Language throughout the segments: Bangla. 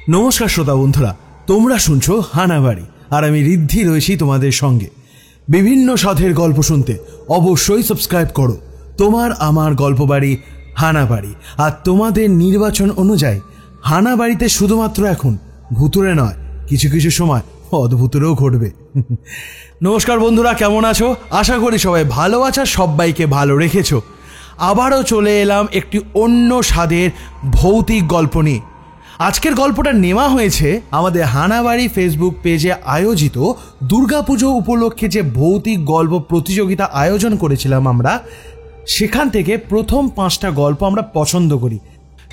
নমস্কার শ্রোতা বন্ধুরা, তোমরা শুনছো হানাবাড়ি, আর আমি ঋদ্ধি রয়েছি তোমাদের সঙ্গে। বিভিন্ন সাধের গল্প শুনতে অবশ্যই সাবস্ক্রাইব করো তোমার আমার গল্পবাড়ি হানাবাড়ি। আর তোমাদের নির্বাচন অনুযায়ী হানাবাড়িতে শুধুমাত্র এখন ভুতুরে নয়, কিছু কিছু সময় অদ্ভুতুরেও ঘটবে। নমস্কার বন্ধুরা, কেমন আছো? আশা করি সবাই ভালো আছো, সবাইকে ভালো রেখেছো। আবারও চলে এলাম একটি অন্য স্বাদের ভৌতিক গল্প নিয়ে। আজকের গল্পটা নেওয়া হয়েছে আমাদের হানাবাড়ি ফেসবুক পেজে আয়োজিত দুর্গাপুজো উপলক্ষে যে ভৌতিক গল্প প্রতিযোগিতা আয়োজন করেছিলাম আমরা, সেখান থেকে প্রথম 5টা গল্প আমরা পছন্দ করি।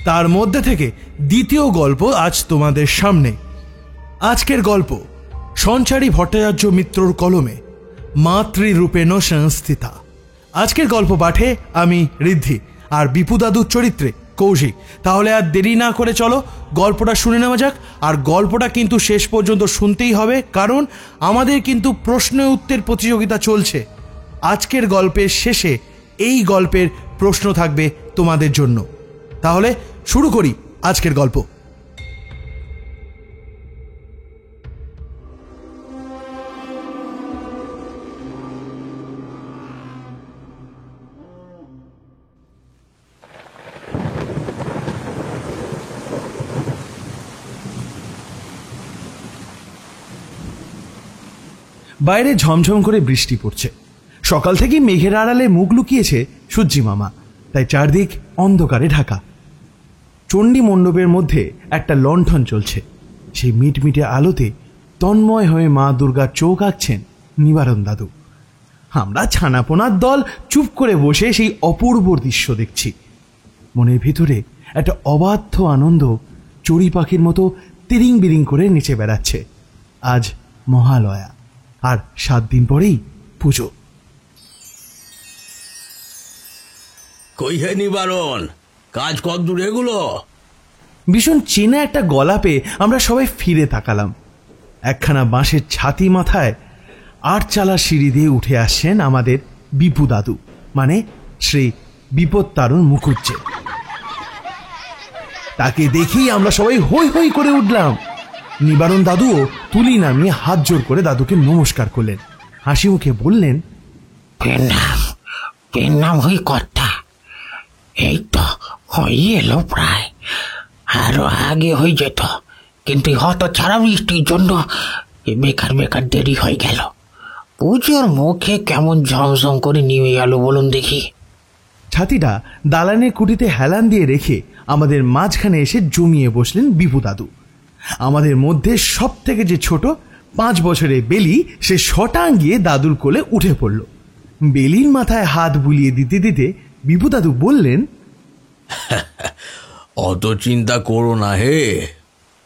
তার মধ্যে থেকে দ্বিতীয় গল্প আজ তোমাদের সামনে। আজকের গল্প সঞ্চারী ভট্টাচার্য মিত্রর কলমে মাতৃরূপেণ সংস্থিতা। আজকের গল্প পাঠে আমি ঋদ্ধি আর বিপুদাদুর চরিত্রে কৌশিক। তাহলে আর দেরি না করে চলো গল্পটা শুনে নেওয়া যাক। আর গল্পটা কিন্তু শেষ পর্যন্ত শুনতেই হবে, কারণ আমাদের কিন্তু প্রশ্ন উত্তর প্রতিযোগিতা চলছে। আজকের গল্পের শেষে এই গল্পের প্রশ্ন থাকবে তোমাদের জন্য। তাহলে শুরু করি আজকের গল্প। বাইরে ঝমঝম করে বৃষ্টি পড়ছে। সকাল থেকে মেঘের আড়ালে মুখ লুকিয়েছে সূর্যি মামা, তাই চারদিক অন্ধকারে ঢাকা। চণ্ডী মণ্ডপের মধ্যে একটা লণ্ঠন চলছে। সেই মিটমিটে আলোতে তন্ময় হয়ে মা দুর্গার চোখ আঁকছেন নিবারণ দাদু। আমরা ছানাপোনার দল চুপ করে বসে সেই অপূর্ব দৃশ্য দেখছি। মনের ভিতরে একটা অবাধ্য আনন্দ চড়ুই পাখির মতো তিরিং বিরিং করে নেচে বেড়াচ্ছে। আজ মহালয়া, আর 7 দিন পরেই পুজো। কই হে নিবারণ, কাজ কত দূর এগুলো? ভীষণ চেনা একটা গলা পেয়ে আমরা সবাই ফিরে তাকালাম। একখানা বাঁশের ছাতি মাথায় 8 চালা সিঁড়ি দিয়ে উঠে আসছেন আমাদের বিপু দাদু, মানে শ্রী বিপত্তারণ মুখুজ্জে। তাকে দেখেই আমরা সবাই হই হই করে উঠলাম। নিবারণ দাদুও তুলি নামিয়ে হাত জোর করে দাদুকে নমস্কার করলেন। হাসি মুখে বললেন, পেন্নাম হই কর্তা, এই তো হয়ে এলো প্রায়, আরো আগে হয়ে যেত, কিন্তু হয়তো ছাড়া বৃষ্টির জন্য বেকার বেকার দেরি হয়ে গেল। পুজোর মুখে কেমন ঝমঝম করে নিয়ে গেল বলুন দেখি। ছাতিটা দালানের কুটিতে হেলান দিয়ে রেখে আমাদের মাঝখানে এসে জমিয়ে বসলেন বিপু দাদু। আমাদের মধ্যে সব থেকে যে ছোট 5 বছরের বেলি, সে শটাঙ্গিয়ে দাদুর কোলে উঠে পড়ল। বেলির মাথায় হাত বুলিয়ে দিতে দিতে বিপু দাদু বললেন, অত চিন্তা করো না হে,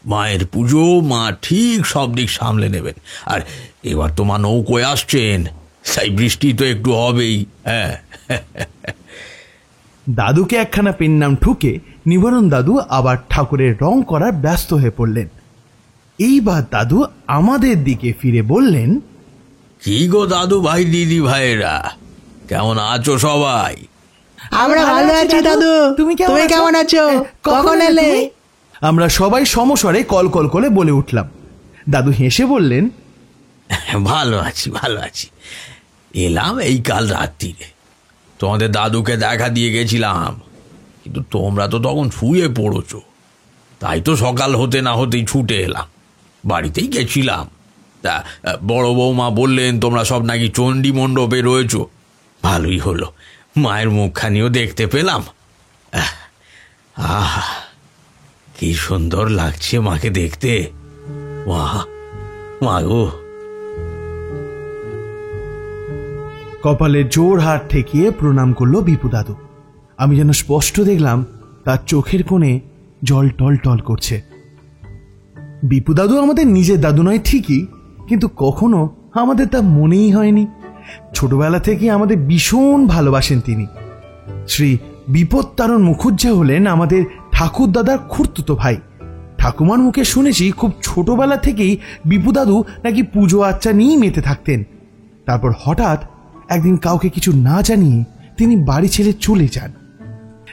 মায়ের পুজো মা ঠিক সব দিক সামলে নেবেন। আর এবার তো মা নৌকোয় আসছেন, তাই বৃষ্টি তো একটু হবেই। হ্যাঁ, দাদুকে একখানা পেন্নাম ঠুকে নিবারণ দাদু আবার ঠাকুরের রং করার ব্যস্ত হয়ে পড়লেন। এইবার দাদু আমাদের দিকে ফিরে বললেন, কি গো দাদু ভাই, দিদি ভাইয়েরা, কেমন আছো সবাই? আমরা ভালো আছি দাদু, তুমি কেমন আছো? কখন এলে? আমরা সবাই সমস্বরে কল কল করে বলে উঠলাম। দাদু হেসে বললেন, ভালো আছি ভালো আছি, এলাম এই কাল রাত্রিরে। তোমাদের দাদুকে দেখা দিয়ে গেছিলাম, কিন্তু তোমরা তো তখন শুয়ে পড়েছো, তাই তো সকাল হতে না হতেই ছুটে এলাম। বাড়িতেই গেছিলাম, তা বড় বৌমা বললেন তোমরা সব নাকি চণ্ডী মণ্ডপে রয়েছো। ভালোই হলো, মায়ের মুখখানিও দেখতে পেলাম। আহ, কি সুন্দর লাগছে মাকে দেখতে। মা গো। কপালে জোর হাত ঠেকিয়ে প্রণাম করলো বিপু দাদু। আমি যেন স্পষ্ট দেখলাম তার চোখের কোণে জল টল টল করছে। বিপু দাদু আমাদের নিজের দাদু নয় ঠিকই, কিন্তু কখনো আমাদের তা মনেই হয়নি। ছোটবেলা থেকে আমাদের ভীষণ ভালোবাসেন তিনি। শ্রী বিপত্তারণ মুখুজ্জে হলেন আমাদের ঠাকুর দাদার খুড়তুতো ভাই। ঠাকুমার মুখে শুনেছি খুব ছোটবেলা থেকেই বিপু দাদু নাকি পুজো আচ্চা নিয়েই মেতে থাকতেন। তারপর হঠাৎ একদিন কাউকে কিছু না জানিয়ে তিনি বাড়ি ছেড়ে চলে যান।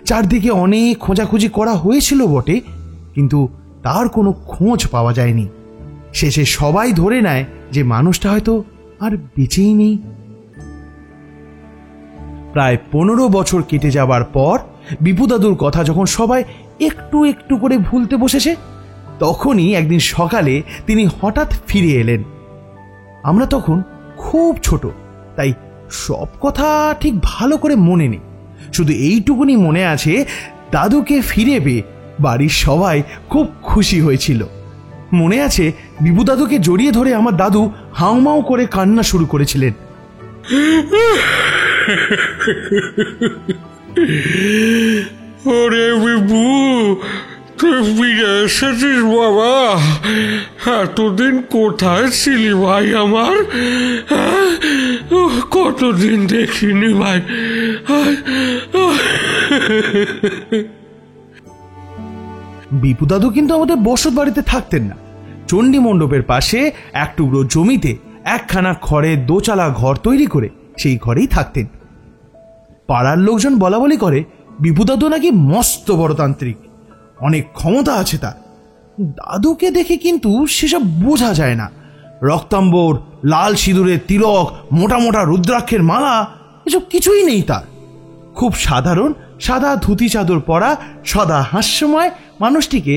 চারদিকে অনেক খোঁজাখুঁজি করা হয়েছিল বটে, কিন্তু তার কোনো খোঁজ পাওয়া যায়নি। শেষে সবাই ধরে নেয় যে মানুষটা হয়তো আর বেঁচেই নেই। প্রায় 15 বছর কেটে যাবার পর বিপু দাদুর কথা যখন সবাই একটু একটু করে ভুলতে বসেছে, তখনই একদিন সকালে তিনি হঠাৎ ফিরে এলেন। আমরা তখন খুব ছোট, তাই সব কথা ঠিক ভালো করে মনে নেই। শুধু এইটুকুনি মনে আছে, দাদুকে ফিরে পেয়ে বাড়ির সবাই খুব খুশি হয়েছিল। মনে আছে বিপু দাদুকে জড়িয়ে ধরে আমার দাদু হাউমাউ করে কান্না শুরু করেছিলেন। ওরে বিপু, তুই ফিরে এসেছিস বাবা। এতদিন কোথায় ছিলি ভাই আমার? কতদিন দেখিনি ভাই। বিপু দাদু কিন্তু আমাদের বসত বাড়িতে থাকতেন না। চণ্ডী মণ্ডপের পাশে এক টুকরো জমিতে একখানা খড়ের দোচালা ঘর তৈরি করে সেই ঘরেই থাকতেন। পাড়ার লোকজন বলা বলি করে বিপু দাদু নাকি মস্ত বড় তান্ত্রিক, অনেক ক্ষমতা আছে তার। দাদুকে দেখে কিন্তু সেসব বোঝা যায় না। রক্তাম্বর, লাল সিঁদুরের তিলক, মোটা মোটা রুদ্রাক্ষের মালা, এসব কিছুই নেই তার। খুব সাধারণ সাদা ধুতি চাদর পরা সদা হাস্যময় মানুষটিকে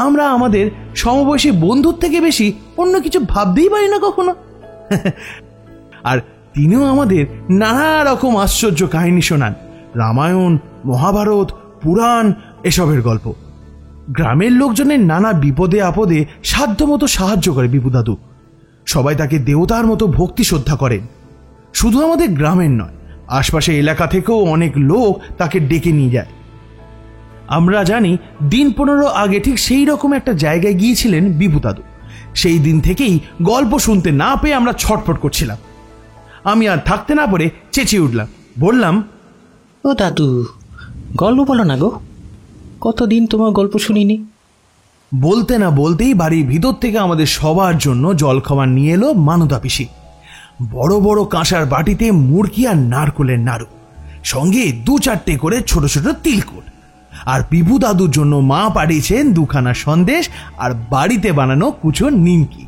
আমরা আমাদের সমবয়সী বন্ধুর থেকে বেশি অন্য কিছু ভাবতেই পারি না কখনো। আর তিনিও আমাদের নানা রকম আশ্চর্য কাহিনী শোনান, রামায়ণ, মহাভারত, পুরাণ, এসবের গল্প। গ্রামের লোকজনের নানা বিপদে আপদে সাধ্যমতো সাহায্য করে বিপু দাদু। সবাই তাকে দেবতার মতো ভক্তি শ্রদ্ধা করেন। শুধু আমাদের গ্রামের নয়, আশপাশের এলাকা থেকেও অনেক লোক তাকে ডেকে নিয়ে যায়। আমরা জানি দিন 15 আগে ঠিক সেই রকম একটা জায়গায় গিয়েছিলেন বিপু দাদু। সেই দিন থেকেই গল্প শুনতে না পেয়ে আমরা ছটফট করছিলাম। আমি আর থাকতে না পারে চেঁচিয়ে উঠলাম, বললাম, ও দাদু, গল্প বলো না গো, কতদিন তোমার গল্প শুনিনি। বলতে না বলতেই বাড়ির ভিতর থেকে আমাদের সবার জন্য জলখাবার নিয়ে এলো মানদা পিসি। বড় বড় কাঁসার বাটিতে মুরগি আর নারকোলের নাড়ু, সঙ্গে 2-4টে করে ছোট ছোট তিলকুট। আর বিভু দাদুর জন্য মা পাঠিয়েছেন 2খানা সন্দেশ আর বাড়িতে বানানো কুচো নিমকি।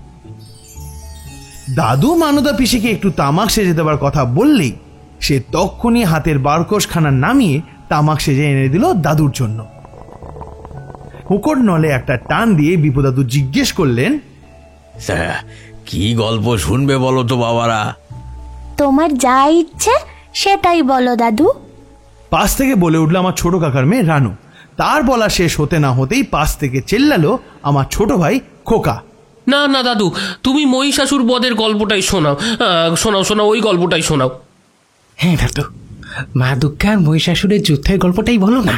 দাদু মানদা পিসিকে একটু তামাক সেজে দেবার কথা বললেই সে তক্ষুনি হাতের বারকোশখানা নামিয়ে তামাক সেজে এনে দিল দাদুর জন্য। হুকর নলে একটা টান দিয়ে বিপু দাদু জিজ্ঞেস করলেন, কি গল্প শুনবে বলো তো বাবারা? তোমার যা ইচ্ছে সেটাই বলো দাদু। পাশ থেকে বলে উঠল আমার ছোট কাকার মেয়ে রানু। তার বলা শেষ হতে না হতেই পাশ থেকে চেল্লালো আমার ছোট ভাই খোকা। না না দাদু, তুমি মহিষাসুর বধের গল্পটাই শোনাও। শোনাও শোনাও, ওই গল্পটাই শোনাও। হ্যাঁ দাদু, মা দুর্গা আর মহিষাসুরের যুদ্ধের গল্পটাই বলো না।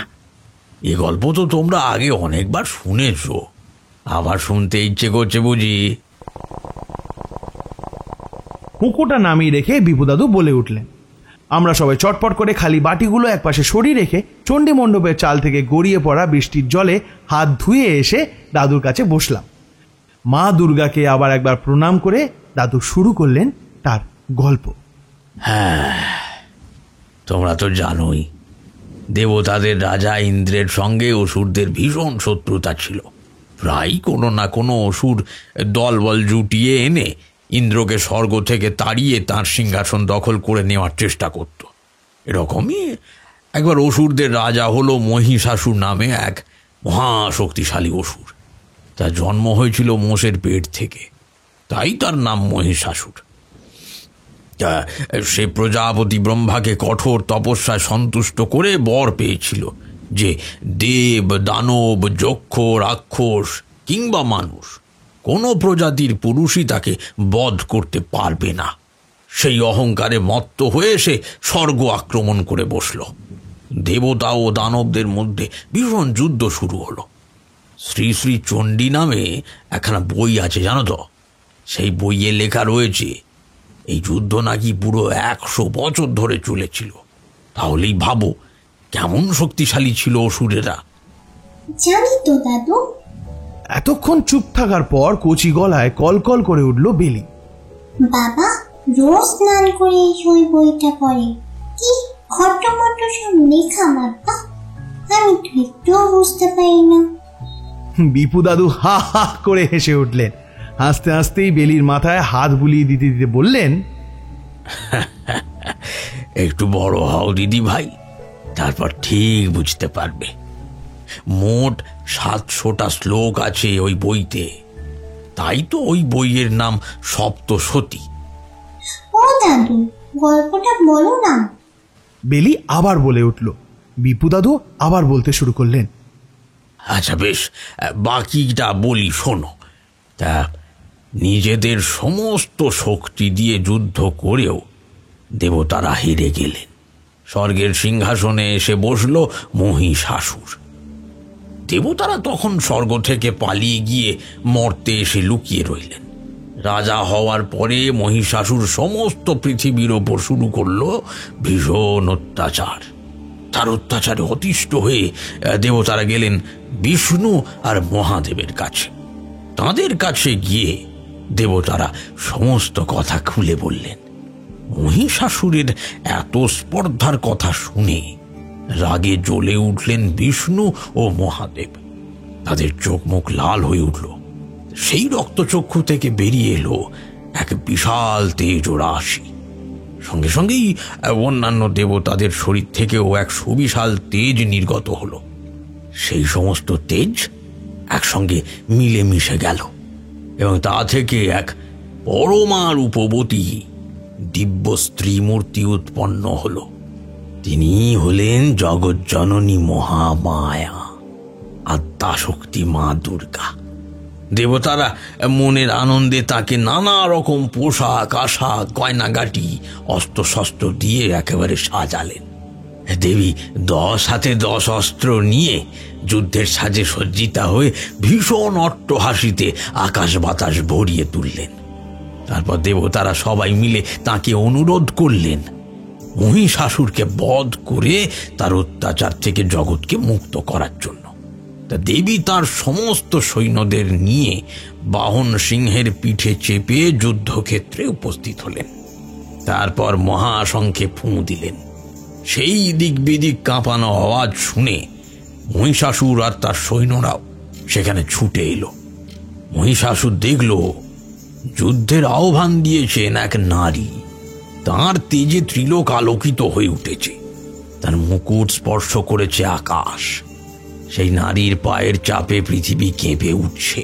এ গল্প তো তোমরা আগে অনেকবার শুনেছো, আবার শুনতে ইচ্ছে করছে বুঝি? হুঁকোটা নামিয়ে রেখে বিপু দাদু বলে উঠলেন। আমরা সবাই চটপট করে খালি বাটিগুলো একপাশে সরিয়ে রেখে চণ্ডী মণ্ডপের চাল থেকে গড়িয়ে পড়া বৃষ্টির জলে হাত ধুয়ে এসে দাদুর কাছে বসলাম। মা দুর্গাকে আবার একবার প্রণাম করে দাদু শুরু করলেন তার গল্প। হ্যাঁ, তোমরা তো জানোই দেবতাদের রাজা ইন্দ্রের সঙ্গে অসুরদের ভীষণ শত্রুতা ছিল। প্রায় কোনো না কোনো অসুর দলবল জুটিয়ে এনে ইন্দ্রকে স্বর্গ থেকে তাড়িয়ে তাঁর সিংহাসন দখল করে নেওয়ার চেষ্টা করত। এরকমই একবার অসুরদের রাজা হলো মহিষাসুর নামে এক মহাশক্তিশালী অসুর। তার জন্ম হয়েছিল মোষের পেট থেকে, তাই তার নাম মহিষাসুর। সে প্রজাপতি ব্রহ্মাকে কঠোর তপস্যায় সন্তুষ্ট করে বর পেয়েছিল যে দেব, দানব, যক্ষ, রাক্ষস কিংবা মানুষ কোনো প্রজাতির পুরুষই তাকে বধ করতে পারবে না। সেই অহংকারে মত্ত হয়ে সে স্বর্গ আক্রমণ করে বসল। দেবতা ও দানবদের মধ্যে ভীষণ যুদ্ধ শুরু হলো। শ্রী শ্রী চণ্ডী নামে একখানা বই আছে জানো তো? সেই বইয়ে লেখা রয়েছে এই যুদ্ধ নাকি পুরো 100 বছর ধরে চলেছিল। তাহলেই ভাবো কেমন শক্তিশালী ছিল অসুরেরা। জানি তো দাদু। এতক্ষণ চুপ থাকার পর কচি গলায় কলকল করে উঠল বেলি। বাবা রোজ স্নান করে ওই বইটা পড়ে, কি খট্টমটো সব লেখা বাবা, আমি তো একটুও বুঝতে পারি না। বিপু দাদু হা হা করে হেসে উঠলেন। হাসতে হাসতেই বেলির মাথায় হাত বুলিয়ে দিতে দিতে বললেন, একটু বড় হও দিদি ভাই, তারপর ঠিক বুঝতে পারবে। মোট 700টা শ্লোক আছে ওই বইতে, তাই তো ওই বইয়ের নাম সপ্তশতী। ও দাদু, গল্পটা বলো না। বেলি আবার বলে উঠল। বিপু দাদু আবার বলতে শুরু করলেন, আচ্ছা বেশ, বাকিটা বলি শোনো। তা নিজেদের সমস্ত শক্তি দিয়ে যুদ্ধ করেও দেবতারা হেরে গেলেন। স্বর্গের সিংহাসনে এসে বসল মহিষাসুর। দেবতারা তখন স্বর্গ থেকে পালিয়ে গিয়ে মর্তে এসে লুকিয়ে রইলেন। রাজা হওয়ার পরে মহিষাসুর সমস্ত পৃথিবীর ওপর শুরু করল ভীষণ অত্যাচার। তার অত্যাচারে অতিষ্ঠ হয়ে দেবতারা গেলেন বিষ্ণু আর মহাদেবের কাছে। তাঁদের কাছে গিয়ে দেবতারা সমস্ত কথা খুলে বললেন। মহিষাসুরের এত স্পর্ধার কথা শুনে রাগে জ্বলে উঠলেন বিষ্ণু ও মহাদেব। তাদের চোখ মুখ লাল হয়ে উঠল। সেই রক্তচক্ষু থেকে বেরিয়ে এলো এক বিশাল তেজ ও রাশি। সঙ্গে সঙ্গেই অন্যান্য দেবতাদের শরীর থেকেও এক সুবিশাল তেজ নির্গত হলো। সেই সমস্ত তেজ একসঙ্গে মিলেমিশে গেল এবং তা থেকে এক পরমা রূপবতী দিব্য স্ত্রী মূর্তি উৎপন্ন হল। তিনি হলেন জগজ্জননী মহামায়া, আদ্যাশক্তি মা দুর্গা। দেবতারা মনের আনন্দে তাকে নানা রকম পোশাক আশাক গয়নাগাটি অস্ত্রশস্ত্র দিয়ে একেবারে সাজালেন। দেবী 10 হাতে 10 অস্ত্র নিয়ে যুদ্ধের সাজে সজ্জিতা হয়ে ভীষণ অট্টহাসিতে আকাশ বাতাস ভরিয়ে তুললেন। তারপর দেবতারা সবাই মিলে তাকে অনুরোধ করলেন মহিষাসুরকে বধ করে তার অত্যাচার থেকে জগৎকে মুক্ত করার জন্য। তা দেবী তার সমস্ত সৈন্যদের নিয়ে বাহন সিংহের পিঠে চেপে যুদ্ধক্ষেত্রে উপস্থিত হলেন। তারপর মহাশঙ্খে ফুঁ দিলেন। সেই দিক বিদিক কাঁপানো আওয়াজ শুনে মহিষাসুর আর তার সৈন্যরাও সেখানে ছুটে এলো। মহিষাসুর দেখল যুদ্ধের আহ্বান দিয়েছেন এক নারী। তাঁর তেজে ত্রিলোক আলোকিত হয়ে উঠেছে। তার মুকুট স্পর্শ করেছে আকাশ। সেই নারীর পায়ের চাপে পৃথিবী কেঁপে উঠছে,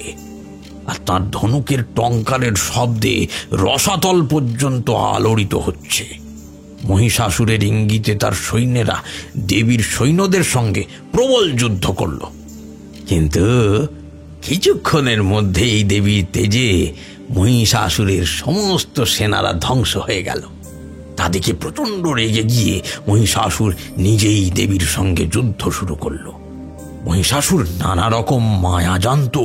আর তার ধনুকের টঙ্কারের শব্দে রসাতল পর্যন্ত আলোড়িত হচ্ছে। মহিষাসুরের ইঙ্গিতে তার সৈন্যেরা দেবীর সৈন্যদের সঙ্গে প্রবল যুদ্ধ করল। কিন্তু কিছুক্ষণের মধ্যেই দেবীর তেজে মহিষাসুরের সমস্ত সেনারা ধ্বংস হয়ে গেল। তাদেরকে প্রচণ্ড রেগে গিয়ে মহিষাসুর নিজেই দেবীর সঙ্গে যুদ্ধ শুরু করল। মহিষাসুর নানা রকম মায়া জানত।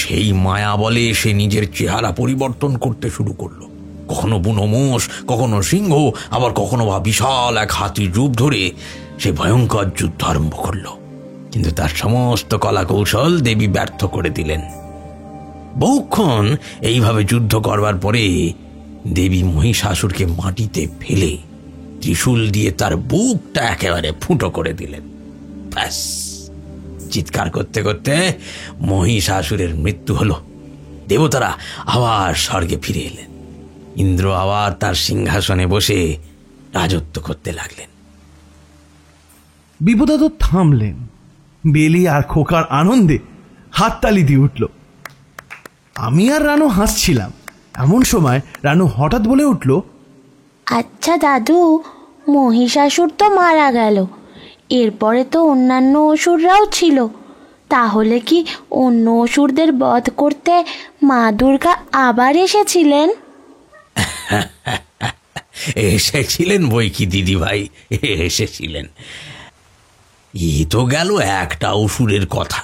সেই মায়া বলে সে নিজের চেহারা পরিবর্তন করতে শুরু করলো। কখনো বুনো মোষ, কখনো সিংহ, আবার কখনো বা বিশাল এক হাতির রূপ ধরে সে ভয়ঙ্কর যুদ্ধ আরম্ভ করলো। কিন্তু তার সমস্ত কলা কৌশল দেবী ব্যর্থ করে দিলেন। বহুক্ষণ এইভাবে যুদ্ধ করবার পরে দেবী মহিষাসুরকে মাটিতে ফেলে ত্রিশূল দিয়ে তার বুকটা একেবারে ফুটো করে দিলেন। ব্যাস, চিৎকার করতে করতে মহিষাসুরের মৃত্যু হলো। দেবতারা আবার স্বর্গে ফিরে এলেন। ইন্দ্র আবার তার সিংহাসনে বসে রাজত্ব করতে লাগলেন। বিপদাদ থামলেন। বেলি আর খোকার আনন্দে হাততালি দিয়ে উঠল। আমি আর রানু হাসছিলাম। এমন সময় রানু হঠাৎ বলে উঠল, আচ্ছা দাদু, মহিষাসুর তো মারা গেল, এরপরে তো অন্যান্য অসুররাও ছিল, তাহলে কি অন্য অসুরদের বধ করতে মা দুর্গা আবার এসেছিলেন? এসেছিলেন বই কি দিদি ভাই, এসেছিলেন। এ তো গেল একটা অসুরের কথা।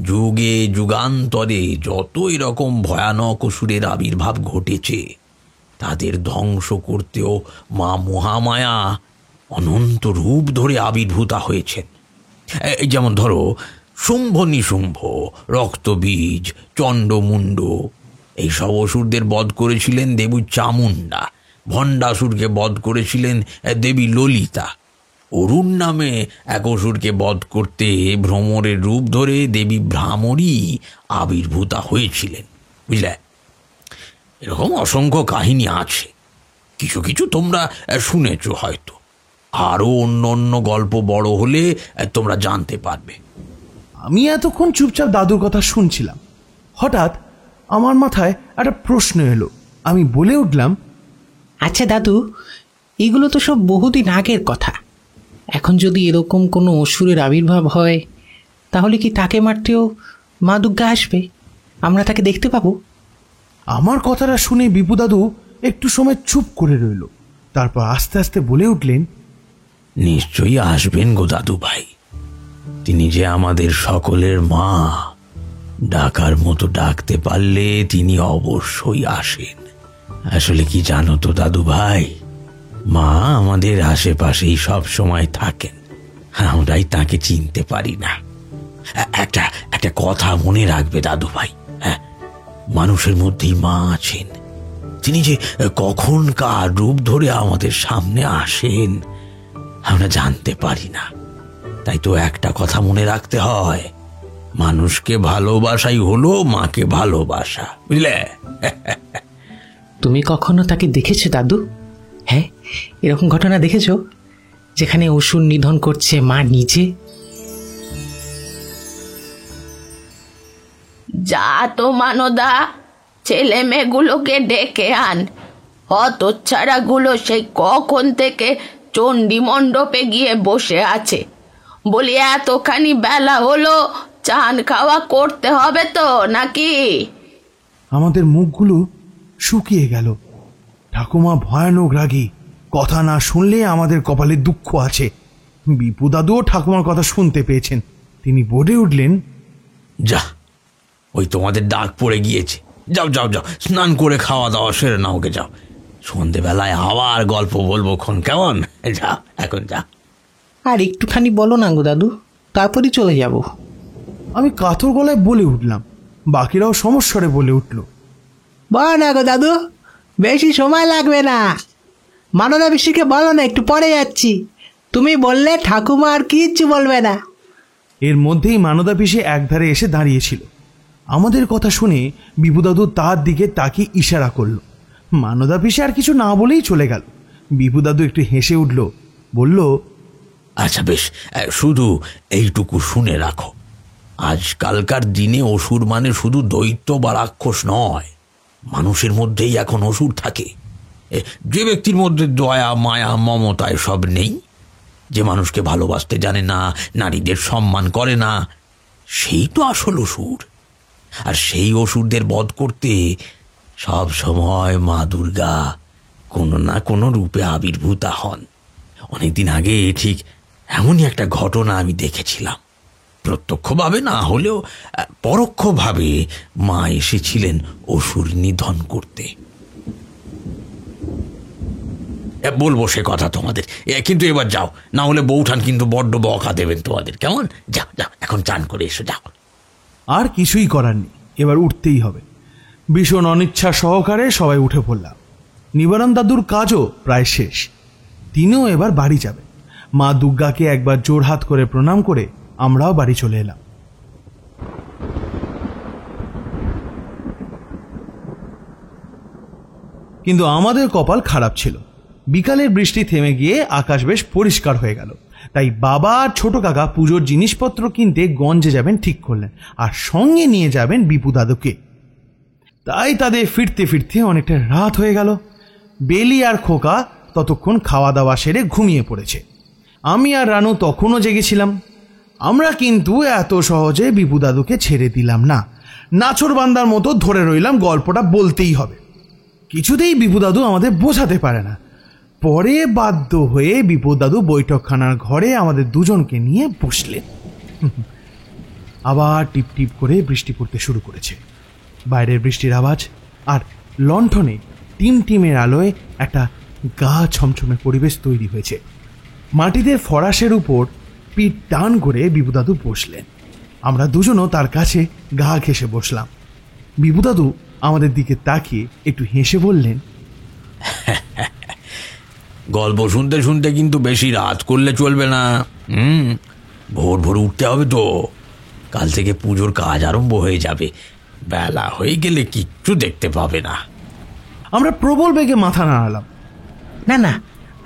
যুগে যুগান্তরে যত এরকম ভয়ানক অসুরের আবির্ভাব ঘটেছে তাদের ধ্বংস করতেও মা মহামায়া অনন্ত রূপ ধরে আবির্ভূতা হয়েছেন। যেমন ধরো শুম্ভ নিশুম্ভ, রক্তবীজ, চণ্ডমুণ্ড, এইসব অসুরদের বধ করেছিলেন দেবী চামুণ্ডা। ভণ্ডাসুরকে বধ করেছিলেন দেবী ললিতা। অরুণ নামে এক অসুরকে বধ করতে ভ্রমরের রূপ ধরে দেবী ভ্রামরী আবির্ভূতা হয়েছিলেন, বুঝলে? এরকম অসংখ্য কাহিনী আছে, কিছু কিছু তোমরা শুনেছ হয়তো, আরও অন্য অন্য গল্প বড় হলে তোমরা জানতে পারবে। আমি এতক্ষণ চুপচাপ দাদুর কথা শুনছিলাম। হঠাৎ আমার মাথায় একটা প্রশ্ন এলো। আমি বলে উঠলাম, আচ্ছা দাদু, এগুলো তো সব বহুদিন আগের কথা। এখন যদি এরকম কোনো অসুরের আবির্ভাব হয়, তাহলে কি তাকে মারতেও মা দুর্গা আসবে? আমরা তাকে দেখতে পাবো? আমার কথাটা শুনে বিপু দাদু একটু সময় চুপ করে রইল। তারপর আস্তে আস্তে বলে উঠলেন, নিশ্চয়ই আসবেন গো দাদু ভাই, তিনি যে আমাদের সকলের মা, ডাকার মতো ডাকতে পারলে তিনি অবশ্যই আসেন। আসলে কি জানো তো দাদু ভাই, মা আমাদের আশেপাশেই সব সময় থাকেন, আমরাই তাকে চিনতে পারি না। একটা কথা মনে রাখবে দাদু ভাই, হ্যাঁ, মানুষের মধ্যেই মা আছেন, তিনি যে কখন কার রূপ ধরে আমাদের সামনে আসেন আমরা জানতে পারি না। তাই তো একটা কথা মনে রাখতে হয়, মানুষকে ভালোবাসাই হলো মাকে ভালোবাসা, বুঝলে? তুমি কখনো তাকে দেখেছো দাদু? হ্যাঁ, এরকম ঘটনা দেখেছো যেখানে অসুর নিধন করছে মা নিজে? যা তো মানদা, ছেলে মেয়েগুলোকে ডেকে আন। হতচ্ছাড়াগুলো সেই কখন থেকে চণ্ডী মণ্ডপে গিয়ে বসে আছে। বলি এতখানি বেলা হলো, চান খাওয়া করতে হবে তো নাকি? আমাদের মুখগুলো শুকিয়ে গেল। ঠাকুমা ভয়ানক রাগী, কথা না শুনলে আমাদের কপালে দুঃখ আছে। বিপু দাদুও ঠাকুমার কথা শুনতে পেয়েছেন। তিনি বলে উঠলেন, যা, ওই তোমাদের ডাক পড়ে গিয়েছে, যাও যাও যাও, স্নান করে খাওয়া দাওয়া সেরে নাও, ওকে যাও। সন্ধেবেলায় আবার গল্প বলবো খন, কেমন? যাও, এখন যা। আর একটুখানি বলো না গো দাদু, তারপরই চলে যাব। আমি কাতর গলায় বলে উঠলাম। বাকিরাও সমস্বরে বলে উঠল, বলো না গো দাদু, বেশি সময় লাগবে না। মানদা পিসিকে বলো না, একটু পরে যাচ্ছি। তুমি বললে ঠাকুমা আর কিচ্ছু বলবে না। এর মধ্যেই মানদা পিসি একধারে এসে দাঁড়িয়েছিল। আমাদের কথা শুনে বিপু দাদু তার দিকে তাকিয়ে ইশারা করল। মানদা পিসি আর কিছু না বলেই চলে গেল। বিপু দাদু একটু হেসে উঠল, বলল, আচ্ছা বেশ, শুধু এইটুকু শুনে রাখো, আজকালকার দিনে অসুর মানে শুধু দৈত্য বা রাক্ষস নয়, মানুষের মধ্যেই এখন অসুর থাকে। যে ব্যক্তির মধ্যে দয়া, মায়া, মমতা এসব নেই, যে মানুষকে ভালোবাসতে জানে না, নারীদের সম্মান করে না, সেই তো আসল অসুর। আর সেই অসুরদের বধ করতে সব সময় মা দুর্গা কোনো না কোনো রূপে আবির্ভূতা হন। অনেকদিন আগে ঠিক এমনই একটা ঘটনা আমি দেখেছিলাম। প্রত্যক্ষভাবে না হলেও পরোক্ষভাবে মা এসেছিলেন অসুর নিধন করতে। বলবো সে কথা তোমাদের, কিন্তু এবার যাও, না হলে বউঠান কিন্তু বড্ড বকা দেবেন তোমাদের, কেমন? যাও যাও, এখন চান করে এসো, যাও। আর কিছুই করার নেই, এবার উঠতেই হবে। ভীষণ অনিচ্ছা সহকারে সবাই উঠে পড়লাম। নিবারণ দাদুর কাজও প্রায় শেষ, তিনিও এবার বাড়ি যাবেন। মা দুর্গাকে একবার জোড়হাত করে প্রণাম করে আমরাও বাড়ি চলে এলাম। কিন্তু আমাদের কপাল খারাপ ছিল। বিকালের বৃষ্টি থেমে গিয়ে আকাশ বেশ পরিষ্কার হয়ে গেল। তাই বাবা আর ছোট কাকা পুজোর জিনিসপত্র কিনতে গঞ্জে যাবেন ঠিক করলেন, আর সঙ্গে নিয়ে যাবেন বিপু দাদুকে। তাই তাদের ফিরতে ফিরতে অনেকটা রাত হয়ে গেল। বেলি আর খোকা ততক্ষণ খাওয়া দাওয়া সেরে ঘুমিয়ে পড়েছে। আমি আর রানু তখনও জেগেছিলাম। আমরা কিন্তু এত সহজে বিপু দাদুকে ছেড়ে দিলাম না। নাছোড়বান্দার মতো ধরে রইলাম, গল্পটা বলতেই হবে। কিছুতেই বিপু দাদু আমাদের বোঝাতে পারে না। পরে বাধ্য হয়ে বিপু দাদু বৈঠকখানার ঘরে আমাদের দুজনকে নিয়ে বসলেন। আবার টিপ টিপ করে বৃষ্টি পড়তে শুরু করেছে। বাইরের বৃষ্টির আওয়াজ আর লণ্ঠনে টিমটিমের আলোয় একটা গা ছমছমে পরিবেশ তৈরি হয়েছে। মাটিতে ফরাসের উপর পিঠ টান করে বিপু দাদু বসলেন। আমরা দুজনও তার কাছে গা ঘেঁষে বসলাম। বিপু দাদু আমাদের দিকে তাকিয়ে একটু হেসে বললেন, গল্প শুনতে শুনতে কিন্তু বেশি রাত করলে চলবে না। ভোর ভোর উঠতে হবে তো, কাল থেকে পুজোর কাজ আরম্ভ হয়ে যাবে। বেলা হয়ে গেলে কিচ্ছু দেখতে পাবে না। আমরা প্রবল বেগে মাথা নাড়ালাম। না না,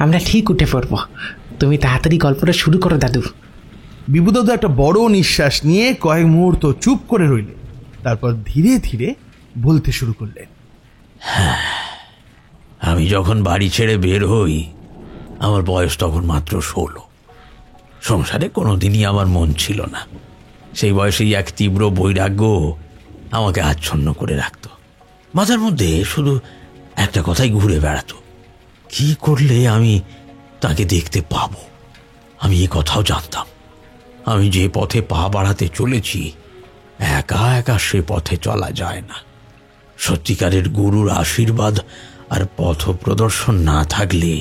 আমরা ঠিক উঠে পড়বো। তুমি তাড়াতাড়ি গল্পটা শুরু করো দাদু। বিভুদাদু একটা বড় নিঃশ্বাস নিয়ে কয়েক মুহূর্ত চুপ করে রইলেন, তারপর ধীরে ধীরে বলতে শুরু করলেন। আমি যখন বাড়ি ছেড়ে বের হই, আমার বয়স তখন মাত্র 16। সংসারে কোনোদিনই আমার মন ছিল না। সেই বয়সেই এক তীব্র বৈরাগ্য আমাকে আচ্ছন্ন করে রাখত। মাথার মধ্যে শুধু একটা কথাই ঘুরে বেড়াতো, কি করলে আমি তাকে দেখতে পাবো। আমি এ কথাও জানতাম, আমি যে পথে পা বাড়াতে চলেছি একা একা সে পথে চলা যায় না। সত্যিকারের গুরুর আশীর্বাদ আর পথ প্রদর্শন না থাকলে